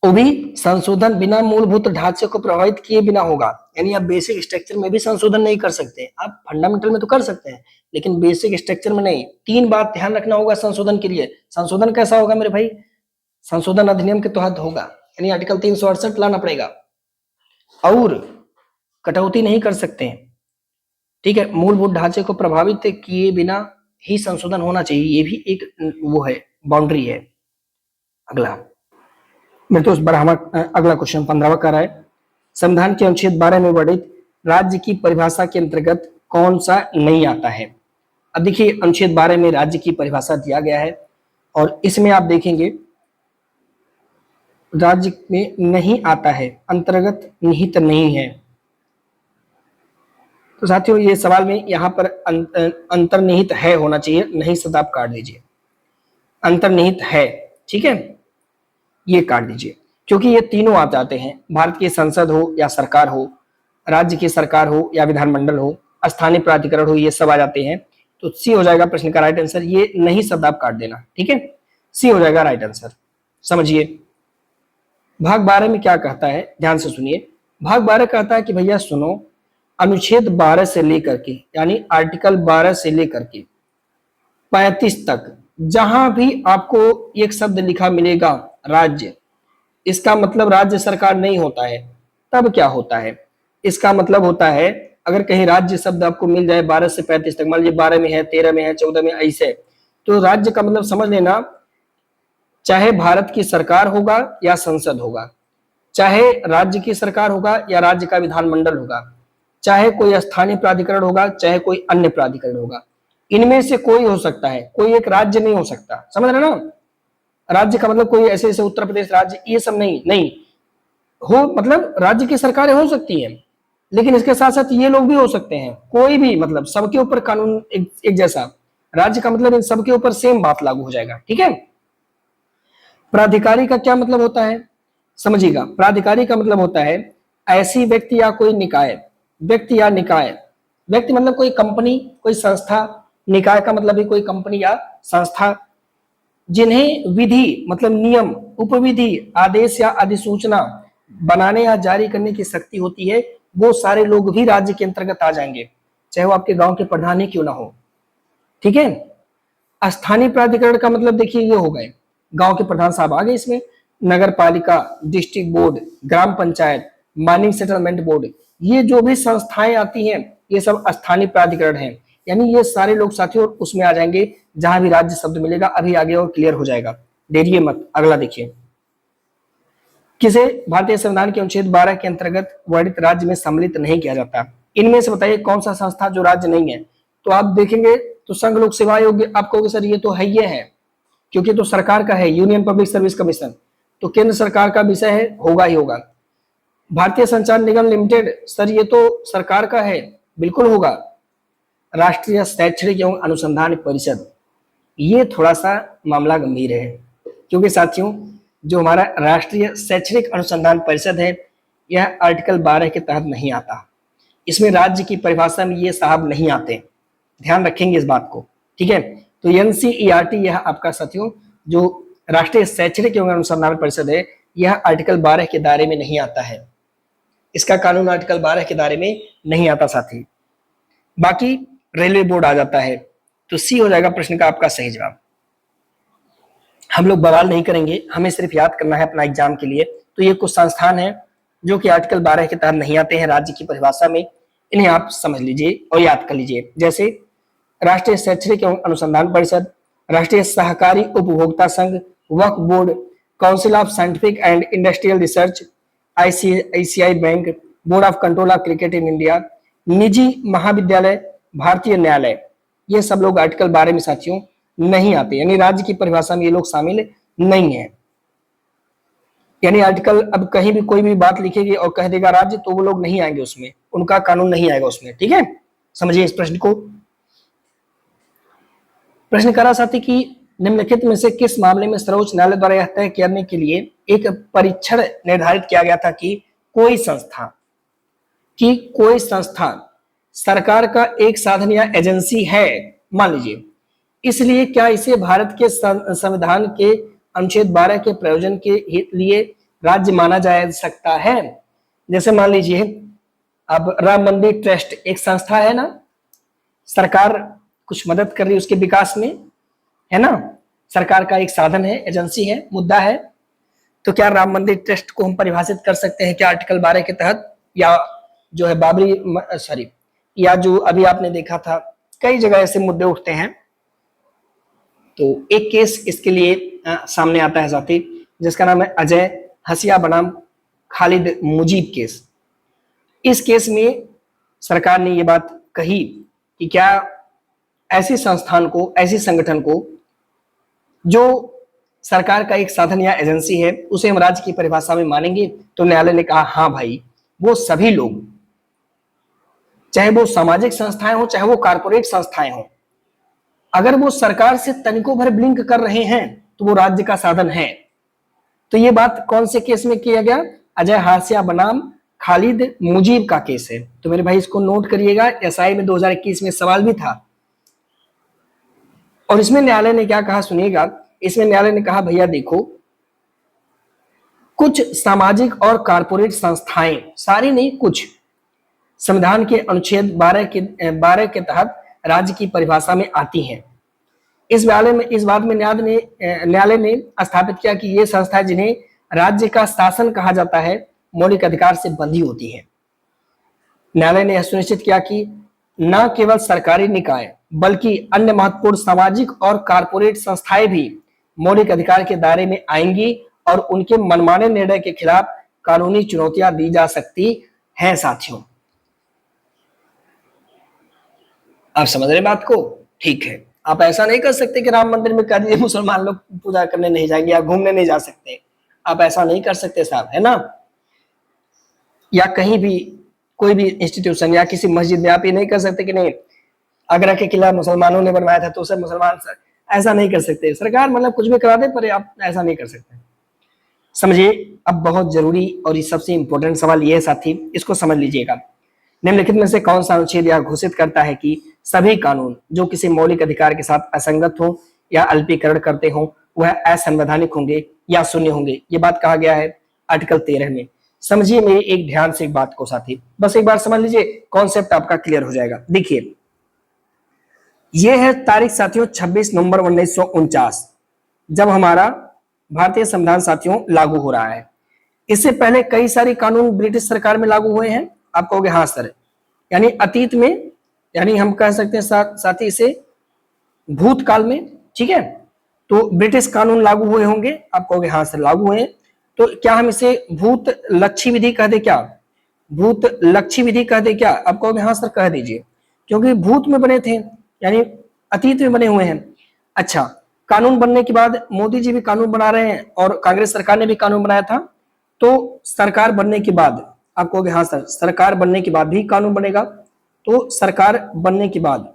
वो भी संशोधन बिना मूलभूत ढांचे को प्रभावित किए बिना होगा, यानी आप बेसिक स्ट्रक्चर में भी संशोधन नहीं कर सकते। आप फंडामेंटल में तो कर सकते हैं लेकिन बेसिक स्ट्रक्चर में नहीं। 3 बात ध्यान रखना होगा संशोधन के लिए। संशोधन कैसा होगा मेरे भाई? संशोधन अधिनियम के तहत होगा, यानी आर्टिकल 368 लाना पड़ेगा और कटौती नहीं कर सकते हैं। ठीक है, मूलभूत ढांचे को प्रभावित किए बिना ही संशोधन होना चाहिए, ये भी एक वो है, बाउंड्री है। अगला मेरे दोस्त अगला क्वेश्चन 15वां कर रहा है, संविधान के अनुच्छेद 12 में वर्णित राज्य की परिभाषा के अंतर्गत कौन सा नहीं आता है। अब देखिए अनुच्छेद 12 में राज्य की परिभाषा दिया गया है और इसमें आप देखेंगे राज्य में नहीं आता है, अंतर्गत निहित नहीं है। तो साथियों ये सवाल में यहाँ पर अंतर्निहित है होना चाहिए, नहीं शब्द आप काट दीजिए, अंतर्निहित है, ठीक है, ये काट दीजिए, क्योंकि ये तीनों आ जाते हैं, भारत की संसद हो या सरकार हो, राज्य की सरकार हो या विधानमंडल हो, स्थानीय प्राधिकरण हो, ये सब आ जाते हैं। तो सी हो जाएगा प्रश्न का राइट आंसर, ये नहीं शब्द आप काट देना, ठीक है, सी हो जाएगा राइट आंसर। समझिए भाग 12 में क्या कहता है, ध्यान से सुनिए। भाग 12 कहता है कि भैया सुनो, अनुच्छेद 12 से लेकर के यानी आर्टिकल 12 से लेकर के 35 तक जहां भी आपको एक शब्द लिखा मिलेगा राज्य, इसका मतलब राज्य सरकार नहीं होता है। तब क्या होता है, इसका मतलब होता है अगर कहीं राज्य शब्द आपको मिल जाए 12 से 35 तक, मान लीजिए 12 में है, 13 में है, 14 में, ऐसे, तो राज्य का मतलब समझ लेना चाहे भारत की सरकार होगा या संसद होगा, चाहे राज्य की सरकार होगा या राज्य का विधानमंडल होगा, चाहे कोई स्थानीय प्राधिकरण होगा, चाहे कोई अन्य प्राधिकरण होगा, इनमें से कोई हो सकता है, कोई एक राज्य नहीं हो सकता। समझ रहे ना, राज्य का मतलब कोई ऐसे ऐसे उत्तर प्रदेश राज्य, ये सब नहीं नहीं हो, मतलब राज्य की सरकारें हो सकती हैं, लेकिन इसके साथ साथ ये लोग भी हो सकते हैं, कोई भी, मतलब सबके ऊपर कानून एक जैसा, राज्य का मतलब इन सबके ऊपर सेम बात लागू हो जाएगा, ठीक है। प्राधिकारी का क्या मतलब होता है, समझिएगा, प्राधिकारी का मतलब होता है ऐसी व्यक्ति या कोई निकाय, व्यक्ति या निकाय, व्यक्ति मतलब कोई कंपनी, कोई संस्था, निकाय का मतलब भी कोई कंपनी या संस्था, जिन्हें विधि मतलब नियम, उपविधि, आदेश या अधिसूचना बनाने या जारी करने की शक्ति होती है, वो सारे लोग भी राज्य के अंतर्गत आ जाएंगे, चाहे वो आपके गांव के प्रधान ही क्यों ना हो, ठीक है। स्थानीय प्राधिकरण का मतलब देखिए ये हो गए, गांव के प्रधान साहब आ गए इसमें, नगर पालिका, डिस्ट्रिक्ट बोर्ड, ग्राम पंचायत, माइनिंग सेटलमेंट बोर्ड, ये जो भी संस्थाएं आती हैं ये सब स्थानीय प्राधिकरण हैं, यानी ये सारे लोग साथियों उसमें आ जाएंगे जहां भी राज्य शब्द मिलेगा। अभी आगे और क्लियर हो जाएगा, देरिए मत। अगला देखिए, किसे भारतीय संविधान के अनुच्छेद 12 के अंतर्गत वर्णित राज्य में सम्मिलित नहीं किया जाता। इनमें से बताइए कौन सा संस्था जो राज्य नहीं है। तो आप देखेंगे तो संघ लोक सेवा आयोग, आप कहोगे सर ये तो है, ये है क्योंकि तो सरकार का है, यूनियन पब्लिक सर्विस कमीशन, तो केंद्र सरकार का विषय है, होगा ही होगा। भारतीय संचार निगम लिमिटेड, सर ये तो सरकार का है, बिल्कुल होगा। राष्ट्रीय शैक्षणिक एवं अनुसंधान परिषद, ये थोड़ा सा मामला गंभीर है, क्योंकि साथियों जो हमारा राष्ट्रीय शैक्षणिक अनुसंधान परिषद है यह आर्टिकल 12 के तहत नहीं आता, इसमें राज्य की परिभाषा में ये साहब नहीं आते, ध्यान रखेंगे इस बात को, ठीक है। तो एनसीईआरटी यह आपका साथियों जो राष्ट्रीय शैक्षणिक एवं अनुसंधान परिषद है, यह आर्टिकल 12 के दायरे में नहीं आता है, इसका कानून आर्टिकल 12 के दायरे में नहीं आता साथी। बाकी रेलवे बोर्ड आ जाता है, तो सी हो जाएगा प्रश्न का आपका सही जवाब। हम लोग बवाल नहीं करेंगे, हमें सिर्फ याद करना है अपना एग्जाम के लिए। तो ये कुछ संस्थान है जो कि आर्टिकल 12 के तहत नहीं आते हैं राज्य की परिभाषा में, इन्हें आप समझ लीजिए और याद कर लीजिए, जैसे राष्ट्रीय शैक्षणिक एवं अनुसंधान परिषद, राष्ट्रीय सहकारी उपभोक्ता संघ, वक्फ board, council of scientific and industrial research, ICI bank, board of control of cricket in India, निजी महाविद्यालय, भारतीय न्यायालय, ये सब लोग आर्टिकल 12 में साथियों नहीं आते, यानी राज्य की परिभाषा में ये लोग शामिल नहीं है। यानी आर्टिकल अब कहीं भी कोई भी बात लिखेगी और कह देगा राज्य, तो वो लोग नहीं आएंगे उसमें, उनका कानून नहीं आएगा उसमें, ठीक है। समझिए इस प्रश्न को। प्रश्न करा साथी कि निम्नलिखित में से किस मामले में सर्वोच्च न्यायालय द्वारा यह तय करने के लिए एक परीक्षण निर्धारित किया गया था कि कोई संस्था सरकार का एक साधन या एजेंसी है, मान लीजिए, इसलिए क्या इसे भारत के संविधान के अनुच्छेद 12 के प्रयोजन के लिए राज्य माना जा सकता है। जैसे मान लीजिए अब राम मंदिर ट्रस्ट एक संस्था है ना, सरकार कुछ मदद कर रही है उसके विकास में, है ना, सरकार का एक साधन है, एजेंसी है, मुद्दा है। तो क्या राम मंदिर ट्रस्ट को हम परिभाषित कर सकते हैं क्या आर्टिकल 12 के तहत, या जो है बाबरी सॉरी या जो अभी आपने देखा था, कई जगह ऐसे मुद्दे उठते हैं। तो एक केस इसके लिए सामने आता है साथी, जिसका नाम है अजय हसिया बनाम खालिद मुजीब केस। इस केस में सरकार ने ये बात कही कि क्या ऐसी संस्थान को, ऐसी संगठन को जो सरकार का एक साधन या एजेंसी है, उसे हम राज्य की परिभाषा में मानेंगे? तो न्यायालय ने कहा हाँ भाई, वो सभी लोग, चाहे वो सामाजिक संस्थाएं हो, चाहे वो कारपोरेट संस्थाएं हो, अगर वो सरकार से तनिकों भर ब्लिंक कर रहे हैं तो वो राज्य का साधन है। तो ये बात कौन से केस में किया गया? अजय हासिया बनाम खालिद मुजीब का केस है। तो मेरे भाई इसको नोट करिएगा, एसआई में 2021 में सवाल भी था। और इसमें न्यायालय ने क्या कहा सुनिएगा। इसमें न्यायालय ने कहा भैया देखो, कुछ सामाजिक और कारपोरेट संस्थाएं, सारी नहीं कुछ, संविधान के अनुच्छेद 12 के तहत राज्य की परिभाषा में आती हैं। इस बात में न्यायालय ने स्थापित किया कि ये संस्थाएं जिन्हें राज्य का शासन कहा जाता है, मौलिक अधिकार से बंधी होती है। न्यायालय ने यह सुनिश्चित किया कि न केवल सरकारी निकाय बल्कि अन्य महत्वपूर्ण सामाजिक और कारपोरेट संस्थाएं भी मौलिक अधिकार के दायरे में आएंगी और उनके मनमाने निर्णय के खिलाफ कानूनी चुनौतियां दी जा सकती हैं। साथियों, आप समझ रहे बात को? ठीक है, आप ऐसा नहीं कर सकते कि राम मंदिर में कह दीजिए मुसलमान लोग पूजा करने नहीं जाएंगे या घूमने नहीं जा सकते। आप ऐसा नहीं कर सकते साहब, है ना? या कहीं भी कोई भी इंस्टीट्यूशन या किसी मस्जिद में आप ये नहीं कर सकते कि नहीं आगरा के किला मुसलमानों ने बनवाया था तो उसे मुसलमान, ऐसा नहीं कर सकते। सरकार मतलब कुछ भी करा दे, पर आप ऐसा नहीं कर सकते। समझिए, अब बहुत जरूरी और सबसे इंपॉर्टेंट सवाल ये है साथी, इसको समझ लीजिएगा। निम्नलिखित में से कौन सा अनुच्छेद यह घोषित करता है कि सभी कानून जो किसी मौलिक अधिकार के साथ असंगत हो या अल्पीकरण करते हो वह असंवैधानिक होंगे या शून्य होंगे? ये बात कहा गया है आर्टिकल 13 में। समझिए मेरे एक ध्यान से एक बात को साथी, बस एक बार समझ लीजिए, कॉन्सेप्ट आपका क्लियर हो जाएगा। देखिए, ये है तारीख साथियों 26 नवंबर 1949, जब हमारा भारतीय संविधान साथियों लागू हो रहा है। इससे पहले कई सारे कानून ब्रिटिश सरकार में लागू हुए हैं। आप कहोगे हाँ सर, यानी अतीत में, यानी हम कह सकते हैं साथी इसे भूतकाल में, ठीक है? तो ब्रिटिश कानून लागू हुए होंगे। आप कहोगे हाँ सर लागू हुए। तो क्या हम इसे भूत लक्षी विधि कह दे क्या? भूत लक्षी विधि कह दे क्या? आप कहोगे हाँ सर कह दीजिए, क्योंकि भूत में बने थे, यानी अतीत में बने हुए हैं। अच्छा, कानून बनने के बाद मोदी जी भी कानून बना रहे हैं और कांग्रेस सरकार ने भी कानून बनाया था। तो सरकार बनने के बाद आप कहोगे हाँ सर, सरकार बनने के बाद भी कानून बनेगा। तो सरकार बनने के बाद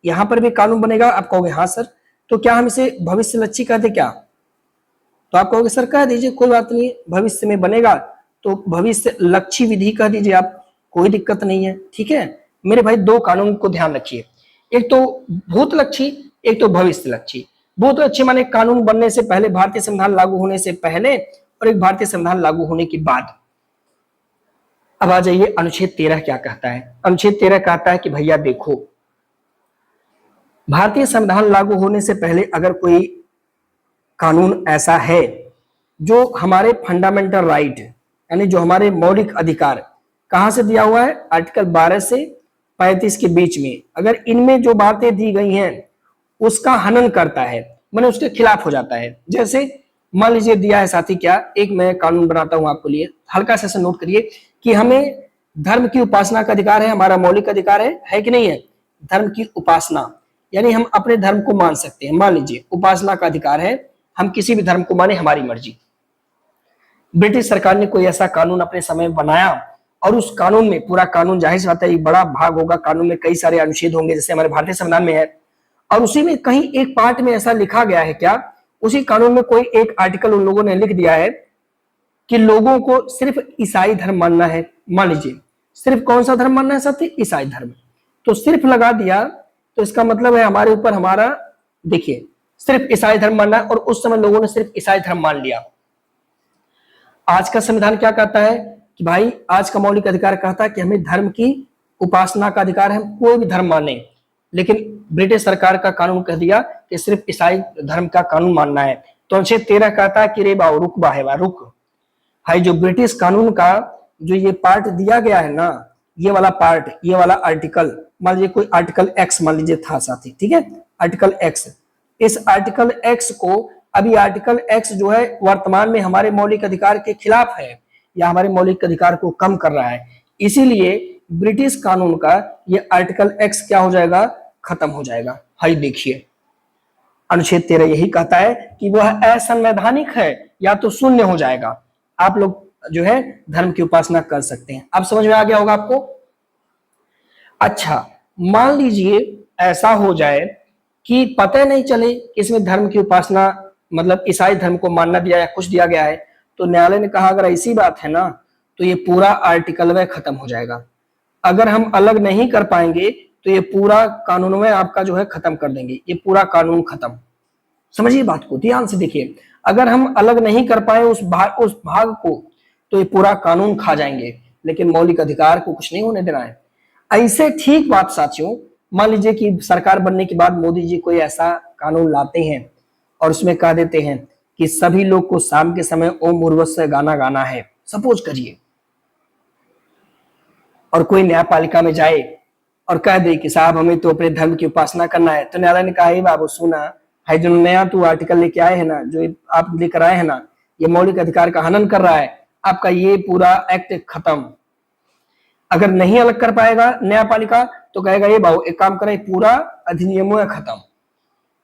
यहां पर भी कानून बनेगा। आप कहोगे हाँ सर। तो क्या हम इसे भविष्य लक्षी कहते क्या? तो आप कहोगे सर कह दीजिए, कोई बात नहीं, भविष्य में बनेगा तो भविष्य लक्षी विधि कह दीजिए आप, कोई दिक्कत नहीं है, ठीक है? मेरे भाई दो कानून को ध्यान रखिए, एक तो भूत लक्षी, एक तो भविष्य लक्षी। भूत लक्षी माने कानून बनने से पहले, भारतीय संविधान लागू होने से पहले, और एक भारतीय संविधान लागू होने के बाद। अब आ जाइए अनुच्छेद 13 क्या कहता है। अनुच्छेद 13 कहता है कि भैया देखो, भारतीय संविधान लागू होने से पहले अगर कोई कानून ऐसा है जो हमारे फंडामेंटल राइट, यानी जो हमारे मौलिक अधिकार, कहां से दिया हुआ है? आर्टिकल 12 से 35 के बीच में, अगर इनमें जो बातें दी गई हैं उसका हनन करता है, माने उसके खिलाफ हो जाता है। जैसे मान लीजिए दिया है साथी क्या, एक मैं कानून बनाता हूं आपके लिए, हल्का से नोट करिए कि हमें धर्म की उपासना का अधिकार है, हमारा मौलिक अधिकार है कि नहीं है? धर्म की उपासना, यानी हम अपने धर्म को मान सकते हैं। मान लीजिए उपासना का अधिकार है, हम किसी भी धर्म को माने, हमारी मर्जी। ब्रिटिश सरकार ने कोई ऐसा कानून अपने समय बनाया और उस कानून में, पूरा कानून जाहिर सी बात है बड़ा भाग होगा, कानून में कई सारे अनुच्छेद होंगे जैसे हमारे भारतीय संविधान में है, और उसी में कहीं एक पार्ट में ऐसा लिखा गया है क्या, उसी कानून में कोई एक आर्टिकल उन लोगों ने लिख दिया है कि लोगों को सिर्फ ईसाई धर्म मानना है। मान लीजिए सिर्फ कौन सा धर्म मानना है साथी? ईसाई धर्म। तो सिर्फ लगा दिया तो इसका मतलब है हमारे ऊपर, हमारा देखिए सिर्फ ईसाई धर्म मानना है, और उस समय लोगों ने सिर्फ ईसाई धर्म मान लिया। आज का संविधान क्या कहता है कि भाई, आज का मौलिक अधिकार कहता है कि हमें धर्म की उपासना का अधिकार है, हम कोई भी धर्म माने। लेकिन ब्रिटिश सरकार का कानून कह दिया कि सिर्फ ईसाई धर्म का कानून मानना है। तो अनुच्छेद 13 कहता है कि रे बाबू रुक बाहेवा रुक, हाई जो ब्रिटिश कानून का जो ये पार्ट दिया गया है ना, ये वाला पार्ट, ये वाला आर्टिकल, मान लीजिए कोई आर्टिकल एक्स मान लीजिए था साथी, ठीक है, आर्टिकल एक्स, इस आर्टिकल एक्स को, अभी आर्टिकल एक्स जो है वर्तमान में हमारे मौलिक अधिकार के खिलाफ है या हमारे मौलिक अधिकार को कम कर रहा है, इसीलिए ब्रिटिश कानून का ये आर्टिकल एक्स क्या हो जाएगा, खत्म हो जाएगा। हाई देखिए अनुच्छेद 13 यही कहता है कि वह असंवैधानिक है या तो शून्य हो जाएगा, आप लोग जो है धर्म की उपासना कर सकते हैं। अब समझ में आ गया होगा आपको। अच्छा मान लीजिए ऐसा हो जाए कि पता नहीं चले कि इसमें धर्म की उपासना मतलब ईसाई धर्म को मानना दिया या कुछ दिया गया है, तो न्यायालय ने कहा अगर ऐसी बात है ना तो ये पूरा आर्टिकल वह खत्म हो जाएगा। अगर हम अलग नहीं कर पाएंगे तो ये पूरा कानून में आपका जो है खत्म कर देंगे, ये पूरा कानून खत्म। समझिए बात को, ध्यान से देखिए, अगर हम अलग नहीं कर पाए उस भाग को तो ये पूरा कानून खा जाएंगे, लेकिन मौलिक अधिकार को कुछ नहीं होने देना है। ऐसे ठीक बात साथियों, मान लीजिए कि सरकार बनने के बाद मोदी जी कोई ऐसा कानून लाते हैं और उसमें कह देते हैं कि सभी लोग को शाम के समय ओम भूर्भुवस्सुः गाना गाना है, सपोज करिए, और कोई न्यायपालिका में जाए और कह दे कि साहब हमें तो अपने धर्म की उपासना करना है, तो न्यायालय ने कहा बाबू सुना है, जो नया तू आर्टिकल लेके आए हैं ना, जो आप लेकर आए हैं ना, ये मौलिक अधिकार का हनन कर रहा है, आपका ये पूरा एक्ट खत्म। अगर नहीं अलग कर पाएगा न्यायपालिका तो कहेगा ये बाबू एक काम करे, पूरा अधिनियमों खत्म,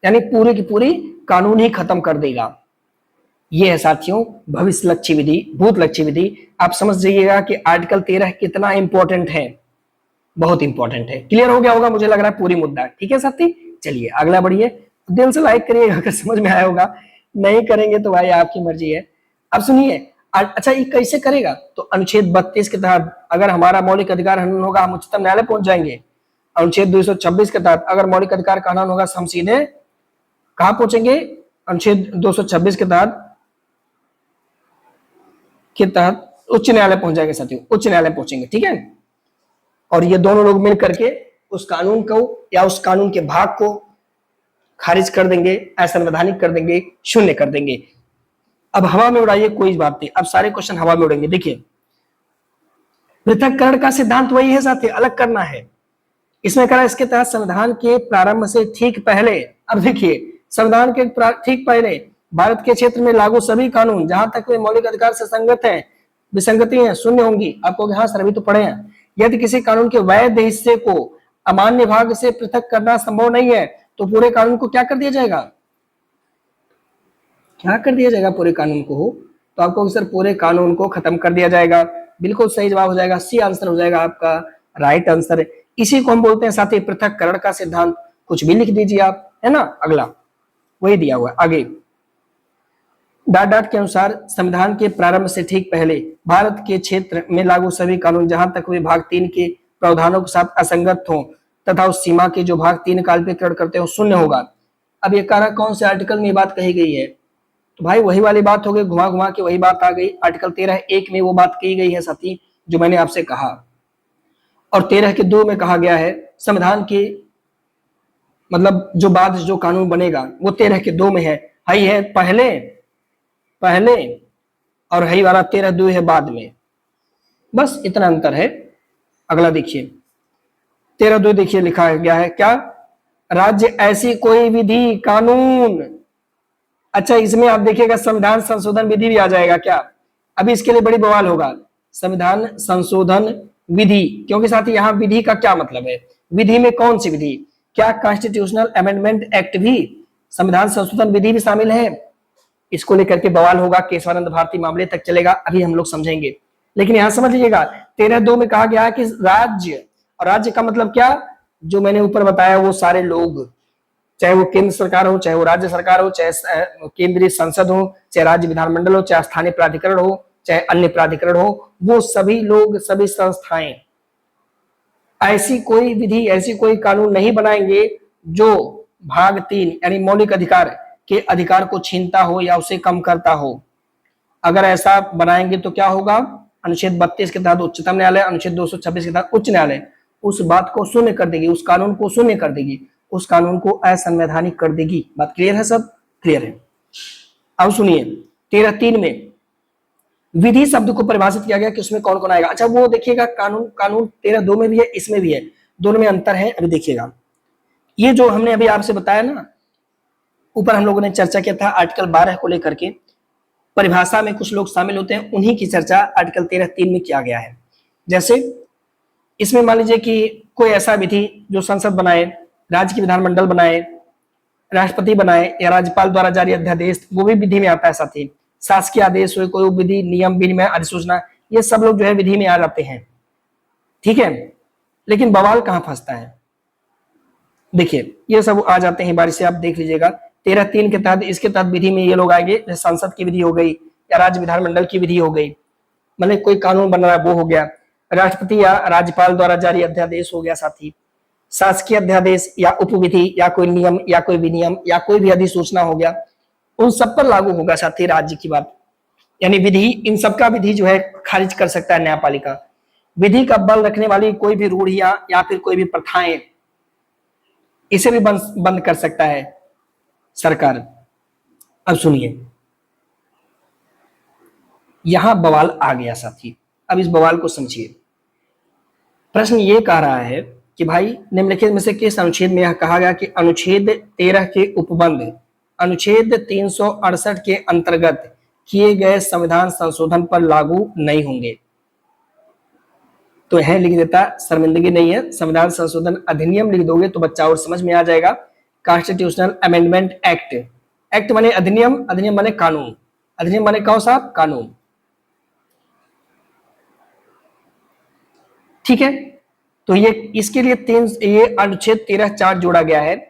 यानी पूरी की पूरी कानून ही खत्म कर देगा। ये है साथियों भविष्य लक्ष्य विधि, भूत लक्ष्य विधि। आप समझ जाइएगा कि आर्टिकल 13 कितना इंपॉर्टेंट है, बहुत इंपॉर्टेंट है। क्लियर हो गया होगा मुझे लग रहा है पूरी मुद्दा, ठीक है साथी। चलिए अगला बढ़िए, दिल से लाइक करिएगा अगर समझ में आया होगा, नहीं करेंगे तो भाई आपकी मर्जी है। अब सुनिए, अच्छा ये कैसे करेगा, तो अनुच्छेद 32 के तहत अगर हमारा मौलिक अधिकार हनन होगा हम उच्चतम न्यायालय पहुंच जाएंगे। अनुच्छेद 226 के तहत अगर मौलिक अधिकार का हनन होगा हम सीधे कहां पहुंचेंगे, अनुच्छेद 226 के तहत उच्च न्यायालय पहुंच जाएंगे साथियों, उच्च न्यायालय पहुंचेंगे, ठीक है। और ये दोनों लोग मिल करके उस कानून को या उस कानून के भाग को खारिज कर देंगे, असंवैधानिक कर देंगे, शून्य कर देंगे। अब हवा में उड़ाइए कोई बात नहीं, अब सारे क्वेश्चन हवा में उड़ेंगे। देखिए पृथक्करण का सिद्धांत वही है साथी, अलग करना है। इसमें कहा इसके तहत संविधान के प्रारंभ से ठीक पहले, अब देखिए संविधान के ठीक पहले भारत के क्षेत्र में लागू सभी कानून जहां तक वे मौलिक अधिकार से संगत है, विसंगति है, शून्य होंगी। आपको हाँ सर अभी तो पढ़े हैं। यदि किसी कानून के वैध हिस्से को अमान्य भाग से पृथक करना संभव नहीं है तो पूरे कानून को क्या कर दिया जाएगा, क्या कर दिया जाएगा पूरे कानून को, तो आपको सर पूरे कानून को खत्म कर दिया जाएगा। बिल्कुल सही जवाब हो जाएगा, सी आंसर हो जाएगा आपका राइट आंसर। इसी को हम बोलते हैं साथी पृथक्करण का सिद्धांत। कुछ भी लिख दीजिए आप, है ना। अगला वही दिया हुआ है आगे, डाट डाट के अनुसार संविधान के प्रारंभ से ठीक पहले भारत के क्षेत्र में लागू सभी कानून जहां तक वे भाग 3 के प्रावधानों के साथ असंगत हो तथा उस सीमा के जो भाग 3 कल्पितकरण करते हो शून्य होगा। अब ये कहा कौन से आर्टिकल में बात कही गई है, तो भाई वही वाली बात हो गई, घुमा घुमा के वही बात आ गई। आर्टिकल 13(1) में वो बात कही गई है साथी जो मैंने आपसे कहा, और 13(2) में कहा गया है संविधान के मतलब जो बाद जो कानून बनेगा वो 13(2) में है। हाई है पहले और हाई वाला 13(2) है बाद में, बस इतना अंतर है। अगला देखिए 13(2) देखिए लिखा गया है क्या, राज्य ऐसी कोई विधि कानून, अच्छा इसमें आप देखिएगा संविधान संशोधन विधि भी आ जाएगा क्या, अभी इसके लिए बड़ी बवाल होगा संविधान संशोधन विधि, क्योंकि साथ ही यहाँ विधि का क्या मतलब है, विधि में कौन सी विधि, क्या कॉन्स्टिट्यूशनल अमेंडमेंट एक्ट भी संविधान संशोधन विधि भी शामिल है, इसको लेकर के बवाल होगा, केशवानंद भारती मामले तक चलेगा, अभी हम लोग समझेंगे। लेकिन यहां समझ लीजिएगा 13(2) में कहा गया कि राज्य, और राज्य का मतलब क्या, जो मैंने ऊपर बताया वो सारे लोग, चाहे वो केंद्र सरकार हो, चाहे वो राज्य सरकार हो, चाहे केंद्रीय संसद हो, चाहे राज्य विधानमंडल हो, चाहे स्थानीय प्राधिकरण हो, चाहे अन्य प्राधिकरण हो, वो सभी लोग सभी संस्थाएं ऐसी कोई विधि ऐसी कोई कानून नहीं बनाएंगे जो भाग 3 यानी मौलिक अधिकार के अधिकार को छीनता हो या उसे कम करता हो। अगर ऐसा बनाएंगे तो क्या होगा, अनुच्छेद 32 के तहत उच्चतम न्यायालय, अनुच्छेद 226 के तहत उच्च न्यायालय, उस बात को शून्य कर देगी, उस कानून को शून्य कर देगी, उस कानून को असंवैधानिक कर देगी। बात क्लियर है? सब क्लियर है? अब सुनिए 13(3) में विधि शब्द को परिभाषित किया गया कि उसमें कौन कौन आएगा। अच्छा वो देखिएगा, कानून 13(2) में भी है, इसमें भी है, दोनों में अंतर है। अभी देखिएगा, ये जो हमने अभी आपसे बताया ना, ऊपर हम लोगों ने चर्चा किया था आर्टिकल 12 को लेकर के, परिभाषा में कुछ लोग शामिल होते हैं, उन्हीं की चर्चा आर्टिकल 13(3) में किया गया है। जैसे इसमें मान लीजिए कि कोई ऐसा विधि जो संसद बनाए, राज्य की विधानमंडल बनाए, राष्ट्रपति बनाए या राज्यपाल द्वारा जारी अध्यादेश, वो भी विधि में आता है। साथ ही शासकीय आदेश हो, कोई विधि, नियम, विनिमय, अधिसूचना, ये सब लोग जो है विधि में आ जाते हैं। ठीक है, लेकिन बवाल कहां फंसता है? देखिए ये सब आ जाते हैं, बारी से आप देख लीजिएगा। 13(3) के तहत, इसके तहत विधि में ये लोग आएंगे, जैसे संसद की विधि हो गई या राज्य विधानमंडल की विधि हो गई, मतलब कोई कानून बन रहा है वो हो गया, राष्ट्रपति या राज्यपाल द्वारा जारी अध्यादेश हो गया, साथ ही शासकीय अध्यादेश या उपविधि या कोई नियम या कोई विनियम या कोई भी अधिसूचना हो गया, उन सब पर लागू होगा। साथ ही राज्य की बात, यानी विधि, इन सबका विधि जो है खारिज कर सकता है न्यायपालिका। विधि का बल रखने वाली कोई भी रूढ़ियां या फिर कोई भी प्रथाएं, इसे भी बंद कर सकता है सरकार। अब सुनिए, यहां बवाल आ गया साथी, अब इस बवाल को समझिए। प्रश्न ये कह रहा है कि भाई निम्नलिखित में से किस अनुच्छेद में यह कहा गया कि अनुच्छेद 13 के उपबंध अनुच्छेद 368 के अंतर्गत किए गए संविधान संशोधन पर लागू नहीं होंगे? तो यह लिख देता, शर्मिंदगी नहीं है, संविधान संशोधन अधिनियम लिख दोगे तो बच्चा और समझ में आ जाएगा। कॉन्स्टिट्यूशनल अमेंडमेंट एक्ट, एक्ट माने अधिनियम, अधिनियम माने कानून, अधिनियम माने कौन सा? कानून। ठीक है, तो ये इसके लिए ये अनुच्छेद 13(4) जोड़ा गया है।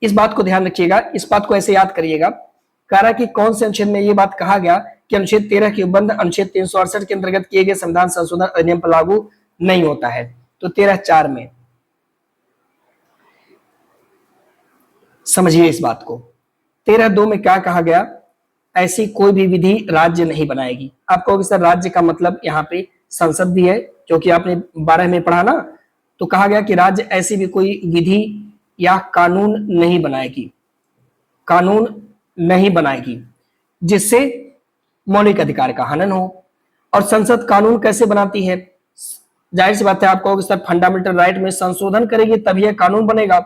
इस बात को ध्यान रखिएगा, इस बात को ऐसे याद करिएगा। कह रहा कि कौन से अनुच्छेद में ये बात कहा गया कि अनुच्छेद 13 के उपबंध अनुच्छेद 368 के अंतर्गत किए गए संविधान संशोधन अधिनियम पर लागू नहीं होता है। तो 13(4) में समझिए इस बात को। 13(2) में क्या कहा गया? ऐसी कोई भी विधि राज्य नहीं बनाएगी। आप कहोगे सर राज्य का मतलब यहाँ पे संसद भी है, क्योंकि आपने 12 में पढ़ा ना, तो कहा गया कि राज्य ऐसी भी कोई विधि या कानून नहीं बनाएगी, कानून नहीं बनाएगी जिससे मौलिक अधिकार का हनन हो। और संसद कानून कैसे बनाती है? जाहिर सी बात है, आप कहोगे सर फंडामेंटल राइट में संशोधन करेगी तभी यह कानून बनेगा।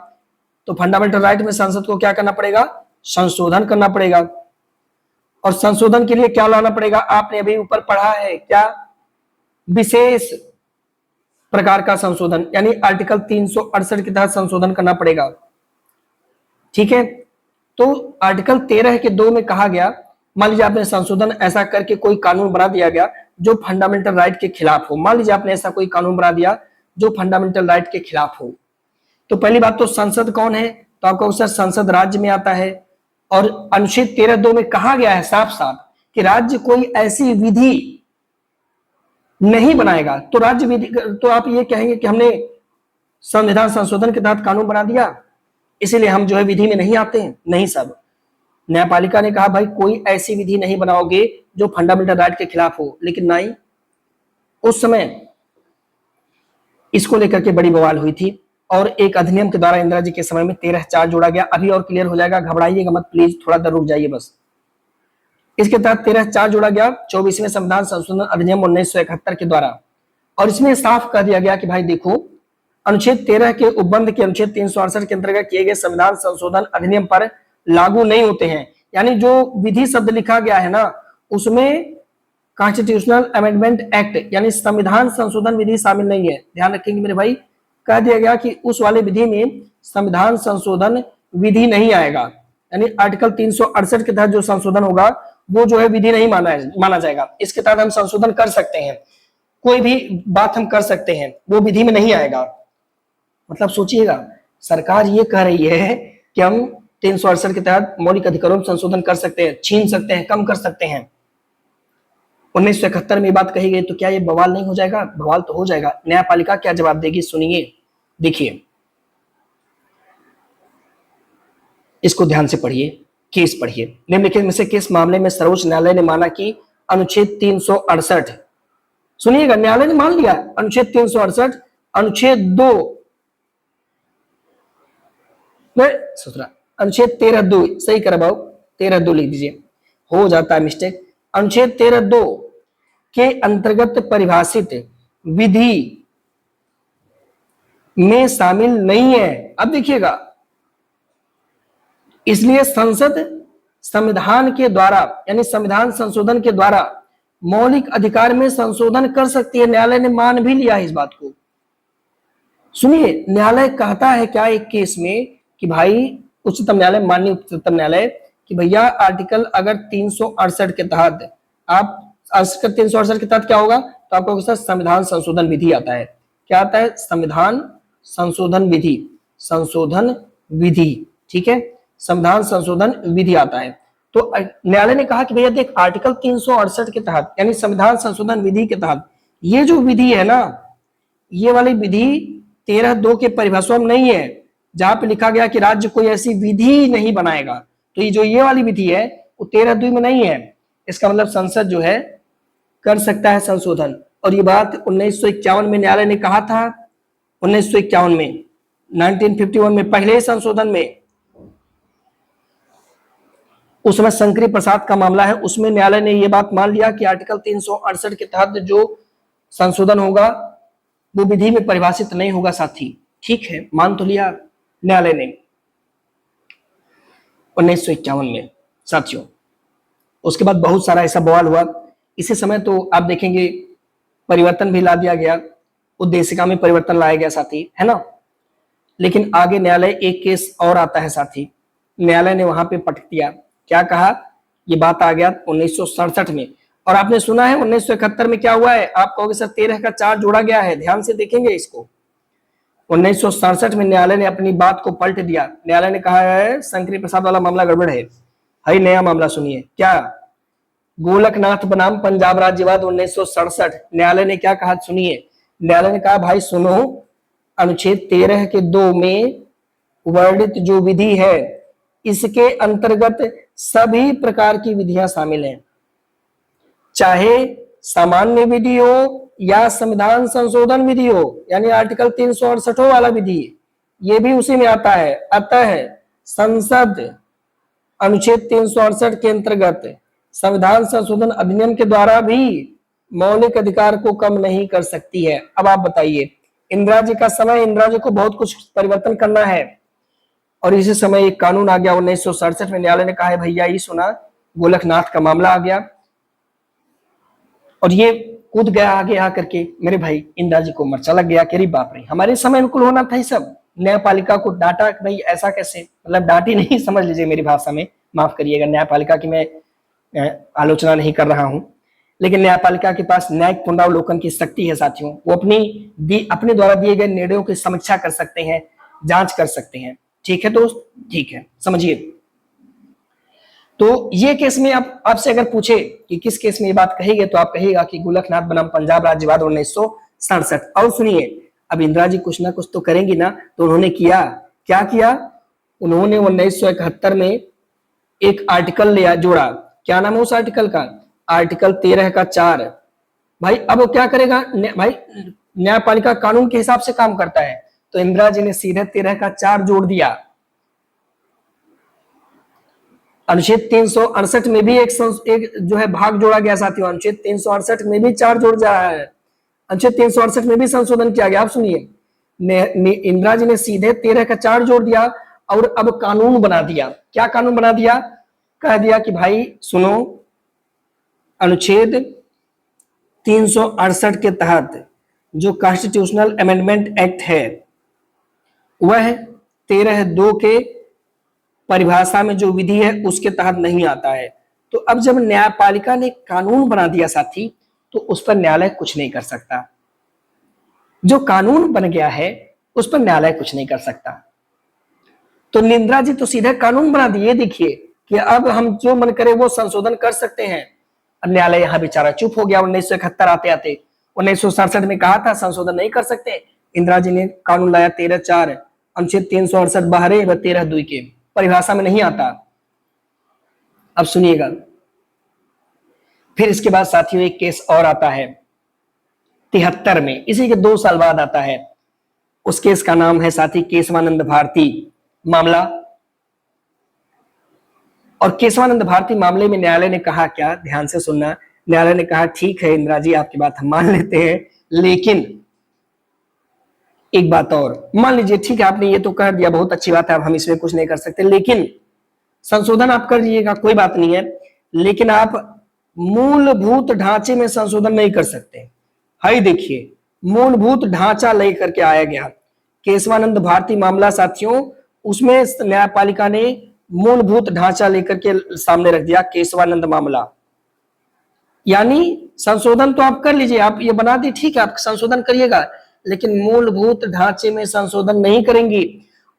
तो फंडामेंटल राइट में संसद को क्या करना पड़ेगा? संशोधन करना पड़ेगा। और संशोधन के लिए क्या लाना पड़ेगा? आपने अभी ऊपर पढ़ा है, क्या? विशेष प्रकार का संशोधन, यानी आर्टिकल 368 के तहत संशोधन करना पड़ेगा। ठीक है, तो आर्टिकल 13(2) में कहा गया, मान लीजिए आपने संशोधन ऐसा करके कोई कानून बना दिया गया जो फंडामेंटल राइट के खिलाफ हो। मान लीजिए आपने ऐसा कोई कानून बना दिया जो फंडामेंटल राइट के खिलाफ हो, तो पहली बात तो संसद कौन है? तो आपको सर संसद राज्य में आता है। और अनुच्छेद 13(2) में कहा गया है साफ साफ कि राज्य कोई ऐसी विधि नहीं बनाएगा। तो राज्य विधि, तो आप ये कहेंगे कि हमने संविधान संशोधन के तहत कानून बना दिया, इसीलिए हम जो है विधि में नहीं आते हैं। नहीं सब, न्यायपालिका ने कहा भाई कोई ऐसी विधि नहीं बनाओगे जो फंडामेंटल राइट के खिलाफ हो। लेकिन नहीं, उस समय इसको लेकर के बड़ी बवाल हुई थी और एक अधिनियम के द्वारा इंदिरा जी के समय में 13(4) जोड़ा गया। अभी और क्लियर हो जाएगा, घबराइएगा मत प्लीज, थोड़ा देर रुक जाइए बस। इसके तहत 13(4) जोड़ा गया 24वें संविधान संशोधन अधिनियम 1971 के द्वारा। और इसमें साफ कह दिया गया कि भाई देखो, अनुच्छेद 13 के उपबंध के अनुच्छेद 368 के अंतर्गत किए गए संविधान संशोधन अधिनियम पर लागू नहीं होते हैं। यानी जो विधि शब्द लिखा गया है ना, उसमें कॉन्स्टिट्यूशनल अमेंडमेंट एक्ट यानी संविधान संशोधन विधि शामिल नहीं है। ध्यान रखेंगे मेरे भाई, कह दिया गया कि उस वाले विधि में संविधान संशोधन विधि नहीं आएगा। यानी आर्टिकल 368 के तहत जो संशोधन होगा वो जो है विधि नहीं माना जाएगा। इसके तहत हम संशोधन कर सकते हैं, कोई भी बात हम कर सकते हैं, वो विधि में नहीं आएगा। मतलब सोचिएगा, सरकार ये कह रही है कि हम 368 के तहत मौलिक अधिकारों में संशोधन कर सकते हैं, छीन सकते हैं, कम कर सकते हैं। 1971 में बात कही गई, तो क्या ये बवाल नहीं हो जाएगा? बवाल तो हो जाएगा। न्यायपालिका क्या जवाब देगी? सुनिए, देखिए, इसको ध्यान से पढ़िए, केस पढ़िए। निम्नलिखित में से किस मामले में सर्वोच्च न्यायालय ने माना कि अनुच्छेद 368, सुनिएगा, न्यायालय ने मान लिया अनुच्छेद 368 अनुच्छेद 2 में सूत्रा अनुच्छेद 13(2) सही कर बाबू, 13(2) लिख दीजिए, हो जाता है मिस्टेक। अनुच्छेद 13(2) के अंतर्गत परिभाषित विधि में शामिल नहीं है। अब देखिएगा, इसलिए संसद संविधान के द्वारा यानी संविधान संशोधन के द्वारा मौलिक अधिकार में संशोधन कर सकती है। न्यायालय ने मान भी लिया इस बात को। सुनिए, न्यायालय कहता है क्या एक केस में कि भाई उच्चतम न्यायालय, माननीय उच्चतम न्यायालय, कि भैया आर्टिकल अगर 368 के तहत आप आर्टिकल 368 के तहत क्या होगा, तो आपको सर संविधान संशोधन विधि आता है। क्या आता है? संविधान संशोधन विधि, संशोधन विधि, ठीक है, संविधान संशोधन विधि आता है। तो न्यायालय ने कहा कि भैया देख, आर्टिकल 368 के तहत यानी संविधान संशोधन विधि के तहत ये जो विधि है ना, ये वाली विधि 13(2) के परिभाषा में नहीं है, जहां पे लिखा गया कि राज्य कोई ऐसी विधि नहीं बनाएगा। तो ये जो ये वाली विधि है वो 13(2) में नहीं है। इसका मतलब संसद जो है कर सकता है संशोधन। और ये बात 1951 में न्यायालय ने कहा था, 1951 में, 1951 में पहले संशोधन में, उस समय शंकरी प्रसाद का मामला है, उसमें न्यायालय ने यह बात मान लिया कि आर्टिकल 368 के तहत जो संशोधन होगा वो विधि में परिभाषित नहीं होगा साथी। ठीक है, मान तो लिया न्यायालय ने 1951 में साथियों। उसके बाद बहुत सारा ऐसा बवाल हुआ। इसी समय तो आप देखेंगे परिवर्तन भी ला दिया गया, उद्देशिका में परिवर्तन लाया गया साथी, है ना। लेकिन आगे न्यायालय एक केस और आता है साथी, न्यायालय ने वहां पे पटक दिया। क्या कहा? ये बात आ गया 1967 में। और आपने सुना है 1971 में क्या हुआ है? आप कहोगे सर 13 का 4 जोड़ा गया है, ध्यान से देखेंगे इसको। 1967 में न्यायालय ने अपनी बात को पलट दिया। न्यायालय ने कहा है शंकरी प्रसाद वाला मामला गड़बड़ है। हाई नया मामला सुनिए, क्या गोलकनाथ बनाम पंजाब राज्यवाद 1967। न्यायालय ने क्या कहा सुनिए, न्यायालय ने कहा भाई सुनो, अनुच्छेद 13 के 2 में वर्णित जो विधि है इसके अंतर्गत सभी प्रकार की विधियां शामिल हैं, चाहे सामान्य विधि हो या संविधान संशोधन विधि हो, यानी आर्टिकल 368 वाला विधि, ये भी उसी में आता है। अतः संसद अनुच्छेद 368 के अंतर्गत संविधान संशोधन अधिनियम के द्वारा भी मौलिक अधिकार को कम नहीं कर सकती है। अब आप बताइए, इंदिरा जी का समय, इंदिरा जी को बहुत कुछ परिवर्तन करना है, और इसी समय एक कानून आ गया 1967 में। न्यायालय ने कहा है भैया ये सुना, गोलकनाथ का मामला आ गया और ये कूद गया आगे आकर के, मेरे भाई इंदिरा जी को मर्चा लग गया कि बाप रे, हमारे समय अनुकूल होना था ये सब। न्यायपालिका को डांटा, भाई ऐसा कैसे, मतलब डांटी नहीं, समझ लीजिए मेरी भाषा में, माफ करिएगा, न्यायपालिका की मैं आलोचना नहीं कर रहा हूं, लेकिन न्यायपालिका के पास न्यायिक पुनरावलोकन की शक्ति है साथियों। वो अपने द्वारा दिए गए निर्णयों की समीक्षा कर सकते हैं, जांच कर सकते हैं। ठीक है दोस्त, ठीक है, समझिए। तो ये केस में आप आपसे अगर पूछे कि किस केस में ये बात कही गई, तो आप कहिएगा कि गोलकनाथ बनाम पंजाब राज्यवाद 1967। और सुनिए, अब इंदिरा जी कुछ ना कुछ तो करेंगी ना, तो उन्होंने किया, क्या किया, उन्होंने 1971 में एक आर्टिकल लिया, जोड़ा। क्या नाम है उस आर्टिकल का? आर्टिकल 13 का 4। भाई अब वो क्या करेगा, भाई न्यायपालिका कानून के हिसाब से काम करता है, तो इंदिरा जी ने सीधे 13 का 4 जोड़ दिया। अनुच्छेद 368 में भी एक जो है भाग जोड़ा गया साथियों, अनुच्छेद 368 में भी 4 जोड़ जा रहा है, अनुच्छेद 368 में भी संशोधन किया गया। आप सुनिए, इंदिरा जी ने सीधे 13 का 4 जोड़ दिया और अब कानून बना दिया। क्या कानून बना दिया? कह दिया कि भाई सुनो, अनुच्छेद 368 के तहत जो कॉन्स्टिट्यूशनल अमेंडमेंट एक्ट है वह 13(2) के परिभाषा में जो विधि है उसके तहत नहीं आता है। तो अब जब न्यायपालिका ने कानून बना दिया साथी, तो उस पर न्यायालय कुछ नहीं कर सकता। जो कानून बन गया है उस पर न्यायालय कुछ नहीं कर सकता। तो इंदिरा जी तो सीधे कानून बना दिए, देखिए कि अब हम जो मन करे वो संशोधन कर सकते हैं। अब न्यायालय यहाँ बेचारा चुप हो गया 1971 आते आते। 1967 में कहा था संशोधन नहीं कर सकते, इंदिरा जी ने कानून लाया 13(4), अनुच्छेद 368 बाहरे व 13(2) के परिभाषा में नहीं आता। अब सुनिएगा, फिर इसके बाद साथियों एक केस और आता है 73 में, इसी के 2 साल बाद आता है उस केस का नाम है साथी केशवानंद भारती मामला। और केशवानंद भारती मामले में न्यायालय ने कहा क्या, ध्यान से सुनना। न्यायालय ने कहा ठीक है इंदिरा जी, आपकी बात हम मान लेते हैं, लेकिन एक बात और, मान लीजिए ठीक है आपने ये तो कह दिया, बहुत अच्छी बात है, अब हम इसमें कुछ नहीं कर सकते, लेकिन संशोधन आप कर दीजिएगा कोई बात नहीं है, लेकिन आप मूलभूत ढांचे में संशोधन नहीं कर सकते। हाई देखिए, मूलभूत ढांचा लेकर के आया गया केशवानंद भारती मामला साथियों, उसमें न्यायपालिका ने मूलभूत ढांचा लेकर के सामने रख दिया केशवानंद मामला। यानी संशोधन तो आप कर लीजिए, आप ये बना दी ठीक है, आप संशोधन करिएगा, लेकिन मूलभूत ढांचे में संशोधन नहीं करेंगी।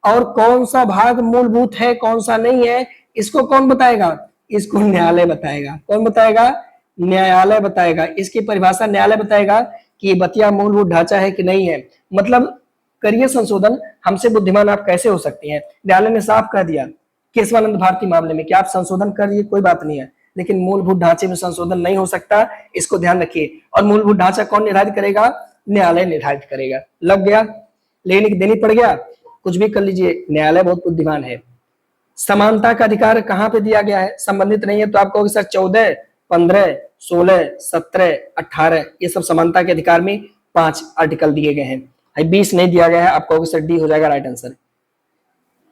और कौन सा भाग मूलभूत है कौन सा नहीं है, इसको कौन बताएगा, इसको न्यायालय बताएगा। कौन बताएगा, न्यायालय बताएगा। इसकी परिभाषा न्यायालय बताएगा कि ये बतिया मूलभूत ढांचा है कि नहीं है। मतलब करिए संशोधन, हमसे बुद्धिमान आप कैसे हो सकती हैं। न्यायालय ने साफ कह दिया केशवानंद भारती मामले में कि आप संशोधन करिए कोई बात नहीं है, लेकिन मूलभूत ढांचे में संशोधन नहीं हो सकता, इसको ध्यान रखिए। और मूलभूत ढांचा कौन निर्धारित करेगा, न्यायालय निर्धारित करेगा। लग गया, लेकिन देनी पड़ गया, कुछ भी कर लीजिए, न्यायालय बहुत बुद्धिमान है। समानता का अधिकार कहां पे दिया गया है, संबंधित नहीं है तो आप कहोगे सर 14, 15, 16, 17, 18 ये सब समानता के अधिकार में 5 आर्टिकल दिए गए हैं। 20 नहीं दिया गया है, आप कहोगे सर डी हो जाएगा राइट आंसर।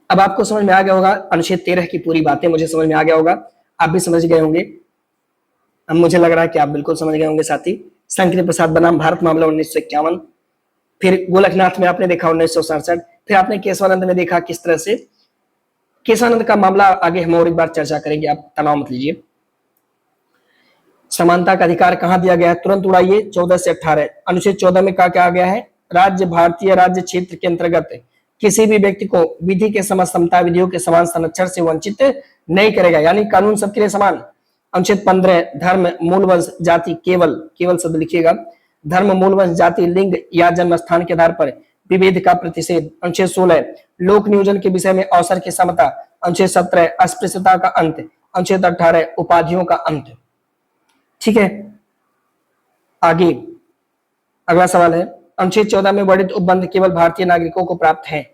अब आपको समझ में आ गया होगा अनुच्छेद 13 की पूरी बातें, मुझे समझ में आ गया होगा, आप भी समझ गए होंगे। अब मुझे लग रहा है कि आप बिल्कुल समझ गए होंगे साथी। शंकर प्रसाद बनाम भारत मामला 1951, फिर गोलकनाथ में आपने देखा 1967, फिर आपने केशवानंद में देखा किस तरह से। केशवानंद का मामला आगे हम और एक बार चर्चा करेंगे, आप तनाव मत लीजिए। समानता का अधिकार कहां दिया गया है, तुरंत उड़ाइए, 14 से 18। अनुच्छेद 14 में क्या क्या गया है, राज्य भारतीय राज्य क्षेत्र के अंतर्गत किसी भी व्यक्ति को विधि के समस्त समता विधियों के समान संरक्षण से वंचित नहीं करेगा, यानी कानून सबके लिए समान। अनुच्छेद 15 धर्म मूल वंश जाति, केवल शब्द लिखिएगा, धर्म मूल वंश जाति लिंग या जन्म स्थान के आधार पर विभेद का प्रतिषेध। अनुच्छेद 16 लोक नियोजन के विषय में अवसर की समता। अनुच्छेद 17 अस्पृश्यता का अंत। अनुच्छेद 18 उपाधियों का अंत। ठीक है, आगे अगला सवाल है, अनुच्छेद 14 में वर्णित उपबंध केवल भारतीय नागरिकों को प्राप्त है।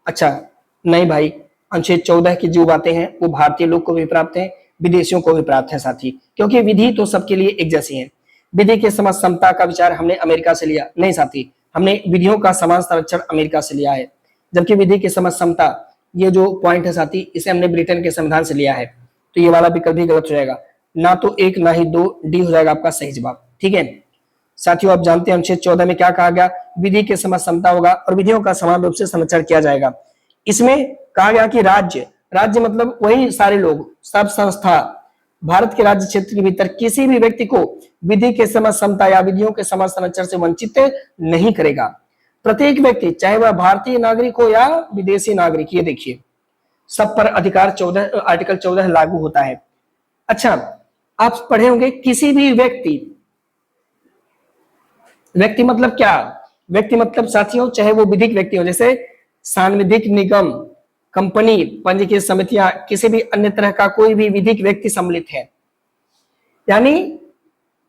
अच्छा नहीं भाई, अनुच्छेद 14 की जो बातें हैं वो भारतीय लोग को भी प्राप्त है, विदेशियों को भी प्राप्त है साथी, क्योंकि विधि तो सबके लिए एक जैसी है। विधि के समस्त समता का विचार हमने अमेरिका से लिया, नहीं साथी, हमने विधियों का समान संरक्षण अमेरिका से लिया है, जबकि विधि के समस्त समता ये जो पॉइंट है साथी, इसे हमने ब्रिटेन के संविधान से लिया है। तो ये वाला विकल्प भी गलत हो जाएगा, ना तो 1 ना ही 2, डी हो जाएगा आपका सही जवाब। ठीक है साथियों, आप जानते हैं अनुच्छेद 14 में क्या कहा गया, विधि के समस्त समता होगा और विधियों का समान रूप से संरक्षण किया जाएगा। इसमें कहा गया कि राज्य मतलब वही सारे लोग, सब संस्था भारत के राज्य क्षेत्र के भीतर किसी भी व्यक्ति को विधि के समस्त समता या विधियों के समान संरक्षण से वंचित नहीं करेगा। प्रत्येक व्यक्ति चाहे वह भारतीय नागरिक हो या विदेशी नागरिक, ये देखिए सब पर अधिकार आर्टिकल 14 लागू होता है। अच्छा, आप पढ़े होंगे किसी भी व्यक्ति मतलब क्या, व्यक्ति मतलब साथियों चाहे वो विधिक व्यक्ति हो, जैसे सांविधिक निगम, कंपनी, पंजीकृत समितियां, किसी भी अन्य तरह का कोई भी विधिक व्यक्ति सम्मिलित है, यानी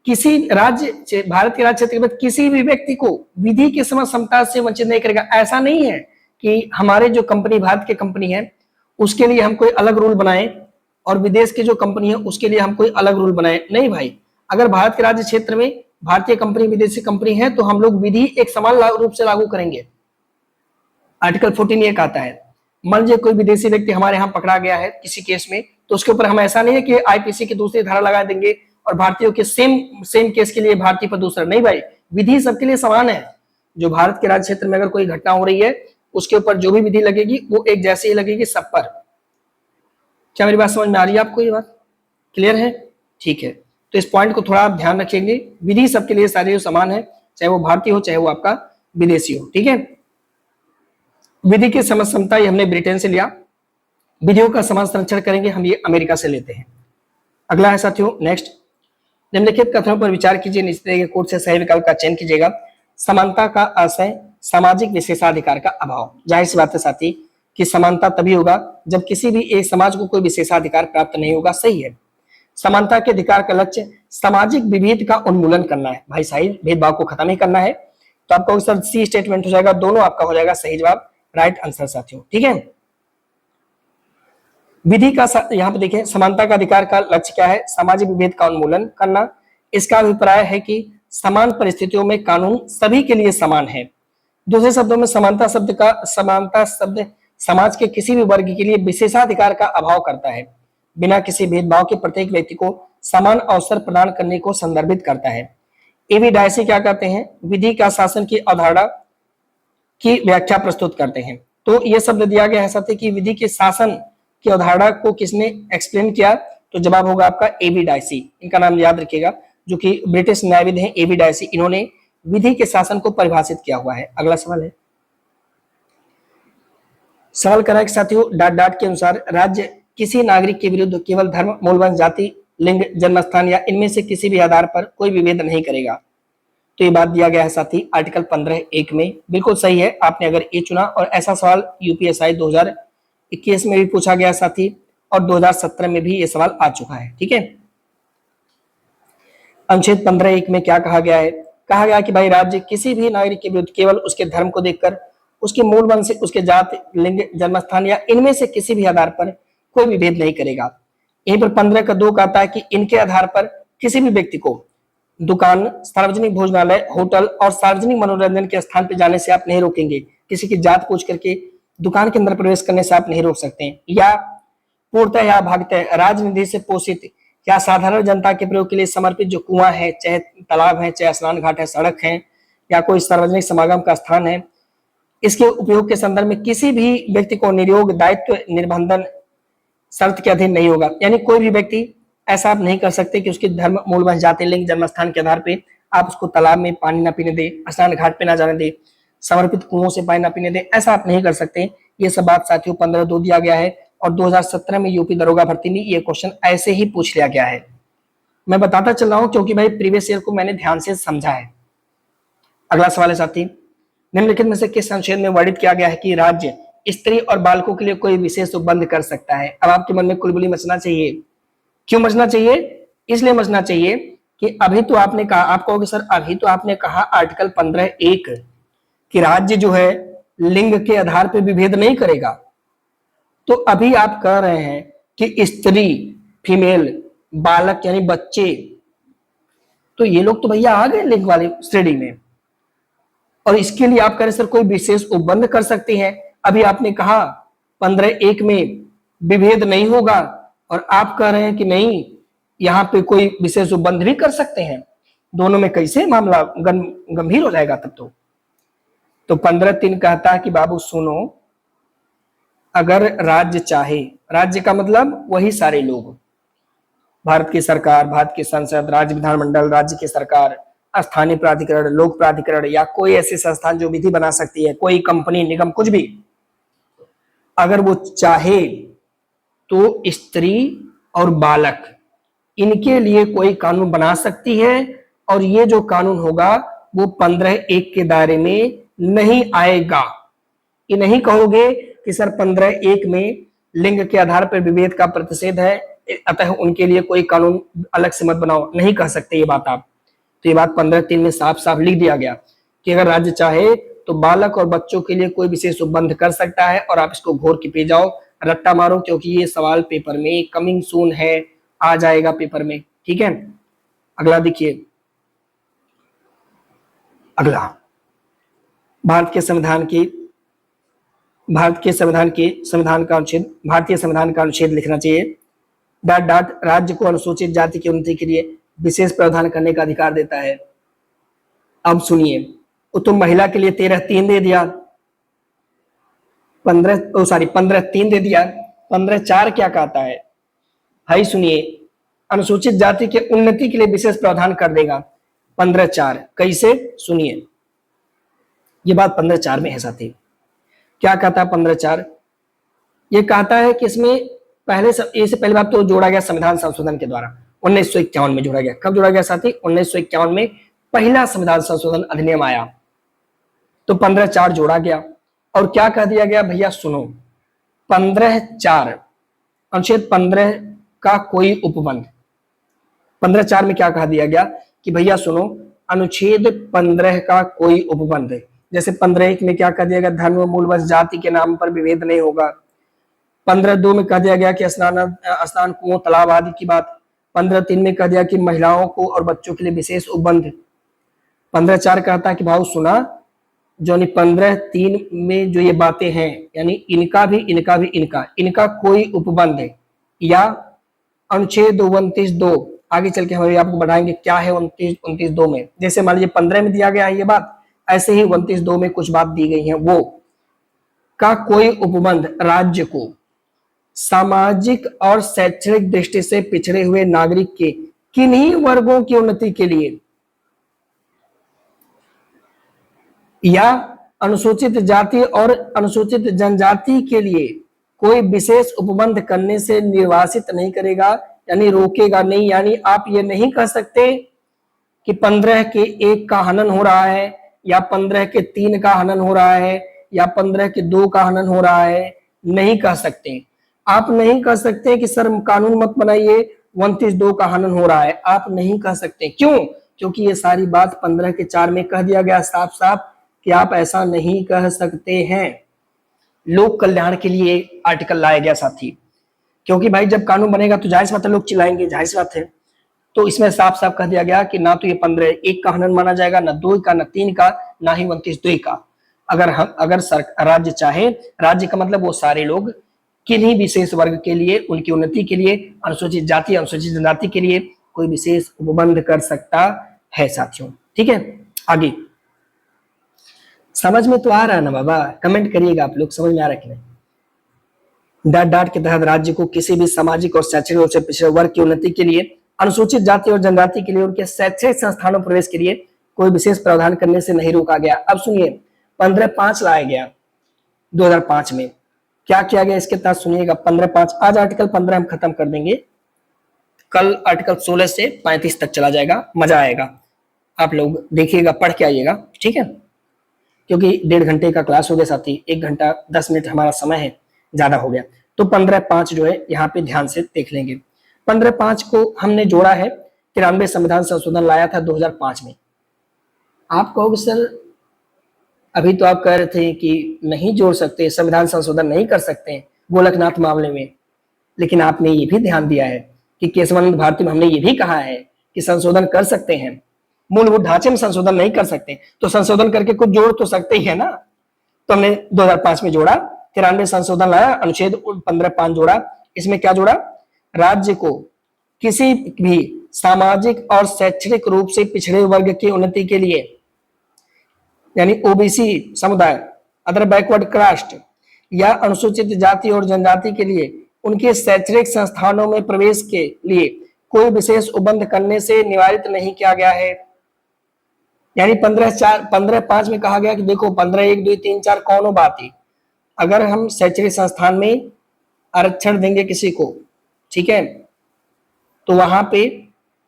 किसी राज्य, भारत के राज्य क्षेत्र में किसी भी व्यक्ति को विधि के समस्त समता से वंचित नहीं करेगा। ऐसा नहीं है कि हमारे जो कंपनी, भारत की कंपनी है उसके लिए हम कोई अलग रूल बनाए और विदेश की जो कंपनी है उसके लिए हम कोई अलग रूल बनाए, नहीं भाई। अगर भारत के राज्य क्षेत्र में भारतीय कंपनी विदेशी कंपनी है तो हम लोग विधि एक समान रूप से लागू करेंगे। आर्टिकल 14 ये कहता है, मान लीजिए कोई विदेशी व्यक्ति हमारे यहाँ पकड़ा गया है किसी केस में, तो उसके ऊपर हम ऐसा नहीं है कि आईपीसी की दूसरी धारा लगा देंगे और भारतीयों के सेम केस के लिए भारतीय पर दूसरा, नहीं भाई, विधि सबके लिए समान है। जो भारत के राज्य क्षेत्र में अगर कोई घटना हो रही है उसके ऊपर जो भी विधि लगेगी वो एक जैसी ही लगेगी सब पर। क्या मेरी बात समझ में आ रही है आपको, ये बात क्लियर है? ठीक है, तो इस पॉइंट को थोड़ा आप ध्यान रखेंगे, विधि सबके लिए सारे समान है, चाहे वो भारतीय हो चाहे वो आपका विदेशी हो। ठीक है, विधि की समस्त समता ये हमने ब्रिटेन से लिया, विधियों का समान संरक्षण करेंगे हम ये अमेरिका से लेते हैं। अगला है साथियों नेक्स्ट, निम्नलिखित कथनों पर विचार कीजिए, निचले कोड से सही विकल्प का चयन कीजिएगा। समानता का आशय सामाजिक विशेषाधिकार का अभाव। जाहिर सी बात है साथी कि समानता तभी होगा जब किसी भी एक समाज को कोई विशेषाधिकार प्राप्त नहीं होगा, सही है। समानता के अधिकार का लक्ष्य सामाजिक विभेद का उन्मूलन करना है, भाई साहिब भेदभाव को खत्म ही करना है। तो आपका सर सी स्टेटमेंट हो जाएगा, दोनों आपका हो जाएगा सही जवाब, राइट आंसर साथियों। ठीक है, विधि का यहाँ पे देखिए, समानता का अधिकार का लक्ष्य क्या है? सामाजिक विभेद का उन्मूलन करना। इसका अभिप्राय है कि समान परिस्थितियों में कानून सभी के लिए समान है। दूसरे शब्दों में समानता शब्द समाज के किसी भी वर्ग के लिए विशेषाधिकार का अभाव करता है, बिना किसी भेदभाव के प्रत्येक व्यक्ति को समान अवसर प्रदान करने को संदर्भित करता है। एवी डायसी क्या कहते हैं? विधि का शासन की अवधारणा की व्याख्या प्रस्तुत करते हैं। तो यह शब्द दिया गया है साथी कि विधि के शासन की अवधारणा को किसने एक्सप्लेन किया? तो जवाब होगा आपका एवी डायसी। इनका नाम याद रखिएगा, जो कि ब्रिटिश न्यायविद हैं एवी डायसी, इन्होंने विधि के शासन को परिभाषित किया हुआ है। अगला सवाल है, सवाल करा कि साथियों डॉट डॉट के अनुसार राज्य किसी नागरिक के विरुद्ध केवल धर्म, मूलवंश, जाति, लिंग, जन्मस्थान या इनमें से किसी भी आधार पर कोई विभेद नहीं करेगा। तो ये बात दिया गया है साथी आर्टिकल 15(1) में। बिल्कुल सही है, आपने अगर ये चुना, और ऐसा सवाल यूपीएसआई 2021 में भी पूछा गया साथी, और 2017 में भी ये सवाल आ चुका है। ठीक है, अनुच्छेद 15(1) में क्या कहा गया है? कहा गया कि भाई राज्य किसी भी नागरिक के विरुद्ध केवल उसके धर्म को देखकर, उसके मूल वंश, उसके जाति, लिंग, जन्मस्थान या इनमें से किसी भी आधार पर कोई भी भेद नहीं करेगा। यहीं पर 15(2) कहता है कि इनके आधार पर किसी भी व्यक्ति को दुकान, सार्वजनिक भोजनालय, होटल और सार्वजनिक मनोरंजन के स्थान पर जाने से आप नहीं रोकेंगे। किसी की जात पूछ करके दुकान के अंदर प्रवेश करने से आप नहीं रोक सकते हैं। या पूर्णतः या भागतः राजनिधि से पोषित या साधारण जनता के प्रयोग के लिए समर्पित जो कुआं है, चाहे तालाब है, चाहे स्नान घाट है, सड़क है, या कोई सार्वजनिक समागम का स्थान है, इसके उपयोग के संदर्भ में किसी भी व्यक्ति को नियोग दायित्व निर्बंधन शर्त के अधीन नहीं होगा। यानी कोई भी व्यक्ति ऐसा आप नहीं कर सकते कि उसके धर्म, मूल वंश, जाति, लिंग, जन्मस्थान के आधार पे आप उसको तालाब में पानी ना पीने दे, स्नान घाट पे ना जाने दे, समर्पित कुओं से पानी ना पीने दे, ऐसा आप नहीं कर सकते। ये सब बात साथियों 15(2) दिया गया है, और 2017 में यूपी दरोगा भर्ती में ये क्वेश्चन ऐसे ही पूछ लिया गया है। मैं बताता चल रहा हूं क्योंकि भाई प्रीवियस ईयर को मैंने ध्यान से समझा है। अगला सवाल है साथी, निम्नलिखित में से किस अनुच्छेद में वर्णित किया गया है कि राज्य स्त्री और बालकों के लिए कोई विशेष उपबंध कर सकता है? अब आपके मन में कुलबुली मचना चाहिए। क्यों मचना चाहिए? इसलिए मचना चाहिए कि अभी तो आपने कहा, आप कहोगे सर अभी तो आपने कहा आर्टिकल 15(1) कि राज्य जो है लिंग के आधार पर विभेद नहीं करेगा। तो अभी आप कह रहे हैं कि स्त्री, फीमेल, बालक यानी बच्चे, तो ये लोग तो भैया आ गए लिंग वाली श्रेणी में, और इसके लिए आप कह रहे सर कोई विशेष उपबंध कर सकते हैं। अभी आपने कहा 15(1) में विभेद नहीं होगा, और आप कह रहे हैं कि नहीं यहाँ पे कोई विशेष उपबंध भी कर सकते हैं। दोनों में कैसे मामला गंभीर हो जाएगा तब तो 15(3) कहता है कि बाबू सुनो, अगर राज्य चाहे, राज्य का मतलब वही सारे लोग, भारत की सरकार, भारत की संसद, राज्य विधानमंडल, राज्य की सरकार, स्थानीय प्राधिकरण, लोक प्राधिकरण, या कोई ऐसी संस्थान जो विधि बना सकती है, कोई कंपनी, निगम, कुछ भी, अगर वो चाहे तो स्त्री और बालक इनके लिए कोई कानून बना सकती है, और ये जो कानून होगा वो 15(1) के दायरे में नहीं आएगा। ये नहीं कहोगे कि सर 15(1) में लिंग के आधार पर विभेद का प्रतिषेध है, अतः उनके लिए कोई कानून अलग से मत बनाओ, नहीं कह सकते ये बात आप। तो ये बात 15(3) में साफ साफ लिख दिया गया कि अगर राज्य चाहे तो बालक और बच्चों के लिए कोई विशेष उपबंध कर सकता है। और आप इसको घोर के पे जाओ, रट्टा मारो, क्योंकि ये सवाल पेपर में कमिंग सून है, आ जाएगा पेपर में। ठीक है, अगला देखिए, अगला भारतीय संविधान का अनुच्छेद लिखना चाहिए। डॉट डॉट राज्य को अनुसूचित जाति की उन्नति के लिए विशेष प्रावधान करने का अधिकार देता है। अब सुनिए, तो महिला के लिए 13(3) दे दिया, 15(3) दे दिया। 15(4) क्या कहता है भाई? सुनिए, अनुसूचित जाति के उन्नति के लिए विशेष प्रावधान कर देगा 15(4) कैसे? सुनिए, ये बात 15(4) में है साथी। क्या कहता है 15(4)? ये कहता है कि इसमें इससे पहले बात तो जोड़ा गया संविधान संशोधन के द्वारा, 1951 में जोड़ा गया। कब जोड़ा गया साथी? 1951 में पहला संविधान संशोधन अधिनियम आया, तो 15(4) जोड़ा गया। और क्या कह दिया गया भैया? सुनो, 15(4) अनुच्छेद 15 का कोई उपबंध, 15(4) में क्या कह दिया गया कि भैया सुनो, अनुच्छेद 15 का कोई उपबंध। जैसे 15(1) में क्या कह दिया गया, धर्म मूलवश जाति के नाम पर विभेद नहीं होगा। 15(2) में कह दिया गया कि स्नान कुओं तालाब आदि की बात। 15(3) में कह दिया कि महिलाओं को और बच्चों के लिए विशेष उपबंध। 15(4) कहता है कि भाव सुना जो 15(3) में जो ये बातें हैं, यानी इनका कोई उपबंध है या अनुच्छेद 29(2) आगे चल के हम आपको बढ़ाएंगे क्या है 29(2) में। जैसे मान लीजिए 15 में दिया गया है ये बात, ऐसे ही 29(2) में कुछ बात दी गई है। वो का कोई उपबंध राज्य को सामाजिक और शैक्षणिक दृष्टि से पिछड़े हुए नागरिक के किन्हीं वर्गों की उन्नति के लिए या अनुसूचित जाति और अनुसूचित जनजाति के लिए कोई विशेष उपबंध करने से निर्वासित नहीं करेगा, यानी रोकेगा नहीं। यानी आप ये नहीं कह सकते कि 15 के 1 का हनन हो रहा है या 15 के 3 का हनन हो रहा है या 15 के 2 का हनन हो रहा है, नहीं कह सकते। आप नहीं कह सकते कि सर कानून मत बनाइए 29(2) का हनन हो रहा है, आप नहीं कह सकते। क्यों? क्योंकि ये सारी बात 15 के 4 में कह दिया गया साफ साफ कि आप ऐसा नहीं कह सकते हैं। लोक कल्याण के लिए आर्टिकल लाया गया साथी, क्योंकि भाई जब कानून बनेगा तो जाहिर सी बात है लोग चिल्लाएंगे, जाहिर सी बात है। तो इसमें साफ साफ कह दिया गया कि ना तो ये 15(1) का हनन माना जाएगा, ना 2 का, ना 3 का, ना ही 29(2) का। अगर राज्य चाहे, राज्य का मतलब वो सारे लोग किन्हीं विशेष वर्ग के लिए, उनकी उन्नति के लिए, अनुसूचित जाति अनुसूचित जनजाति के लिए कोई विशेष उपबंध कर सकता है साथियों। ठीक है, आगे समझ में तो आ रहा है ना बाबा? कमेंट करिएगा आप लोग, समझ में आ रहा है कि नहीं। डाट के तहत राज्य को किसी भी सामाजिक और शैक्षणिक रूप से पिछड़े वर्ग की उन्नति के लिए, अनुसूचित जाति और जनजाति के लिए उनके शैक्षणिक संस्थानों में प्रवेश के लिए कोई विशेष प्रावधान करने से नहीं रोका गया। अब सुनिए 15(5) लाया गया 2005 में, क्या किया गया इसके तहत सुनिएगा। 15(5) आज आर्टिकल 15 हम खत्म कर देंगे, कल आर्टिकल 16 से 35 तक चला जाएगा, मजा आएगा। आप लोग देखिएगा, पढ़ के आइएगा, ठीक है, क्योंकि 1.5 घंटे का क्लास हो गया साथी, 1 घंटा 10 मिनट हमारा समय है, ज्यादा हो गया। तो 15(5) जो है यहाँ पे ध्यान से देख लेंगे। 15(5) को हमने जोड़ा है 93 संविधान संशोधन लाया था 2005 में। आप कहोगे सर अभी तो आप कह रहे थे कि नहीं जोड़ सकते, संविधान संशोधन नहीं कर सकते गोलकनाथ मामले में, लेकिन आपने ये भी ध्यान दिया है कि केशवानंद भारती में हमने ये भी कहा है कि संशोधन कर सकते हैं, मूलभूत ढांचे में संशोधन नहीं कर सकते, तो संशोधन करके कुछ जोड़ तो सकते ही है ना। तो हमने 2005 में जोड़ा, 93 संशोधन लाया, अनुच्छेद 15(5) जोड़ा। इसमें क्या जोड़ा? राज्य को किसी भी सामाजिक और शैक्षणिक रूप से पिछड़े वर्ग की उन्नति के लिए, यानी ओबीसी समुदाय, अदर बैकवर्ड कास्ट या अनुसूचित जाति और जनजाति के लिए उनके शैक्षणिक संस्थानों में प्रवेश के लिए कोई विशेष उपबंध करने से निवारित नहीं किया गया है। यानी 15(5) में कहा गया कि देखो 15(1) 2 3 4 कौन बात है, अगर हम शैक्षणिक संस्थान में आरक्षण देंगे किसी को, ठीक है, तो वहां पे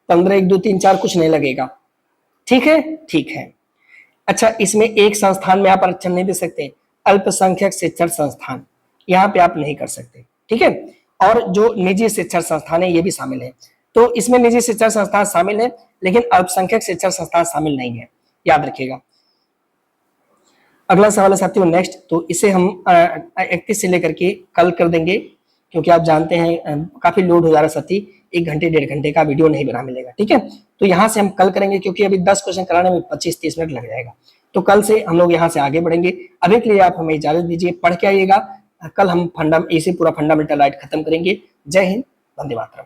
15(1) 2 3 4 कुछ नहीं लगेगा। ठीक है, ठीक है। अच्छा, इसमें एक संस्थान में आप आरक्षण नहीं दे सकते, अल्पसंख्यक शिक्षण संस्थान, यहाँ पे आप नहीं कर सकते, ठीक है। और जो निजी शिक्षण संस्थान है ये भी शामिल है, तो इसमें निजी शिक्षण संस्थान शामिल है लेकिन अल्पसंख्यक शिक्षण संस्थान शामिल नहीं है, याद रखिएगा। अगला सवाल है साथियों नेक्स्ट, तो इसे हम 31 से लेकर के कल कर देंगे, क्योंकि आप जानते हैं काफी लोड हो जा रहा है साथी, 1 घंटे 1.5 घंटे का वीडियो नहीं बना मिलेगा, ठीक है। तो यहाँ से हम कल करेंगे, क्योंकि अभी 10 क्वेश्चन कराने में 25-30 मिनट लग जाएगा, तो कल से हम लोग यहाँ से आगे बढ़ेंगे। अभी के लिए आप हमें इजाजत दीजिए, पढ़ के आइएगा, कल हम इसे पूरा फंडामेंटल राइट खत्म करेंगे। जय हिंद, वंदे मातरम।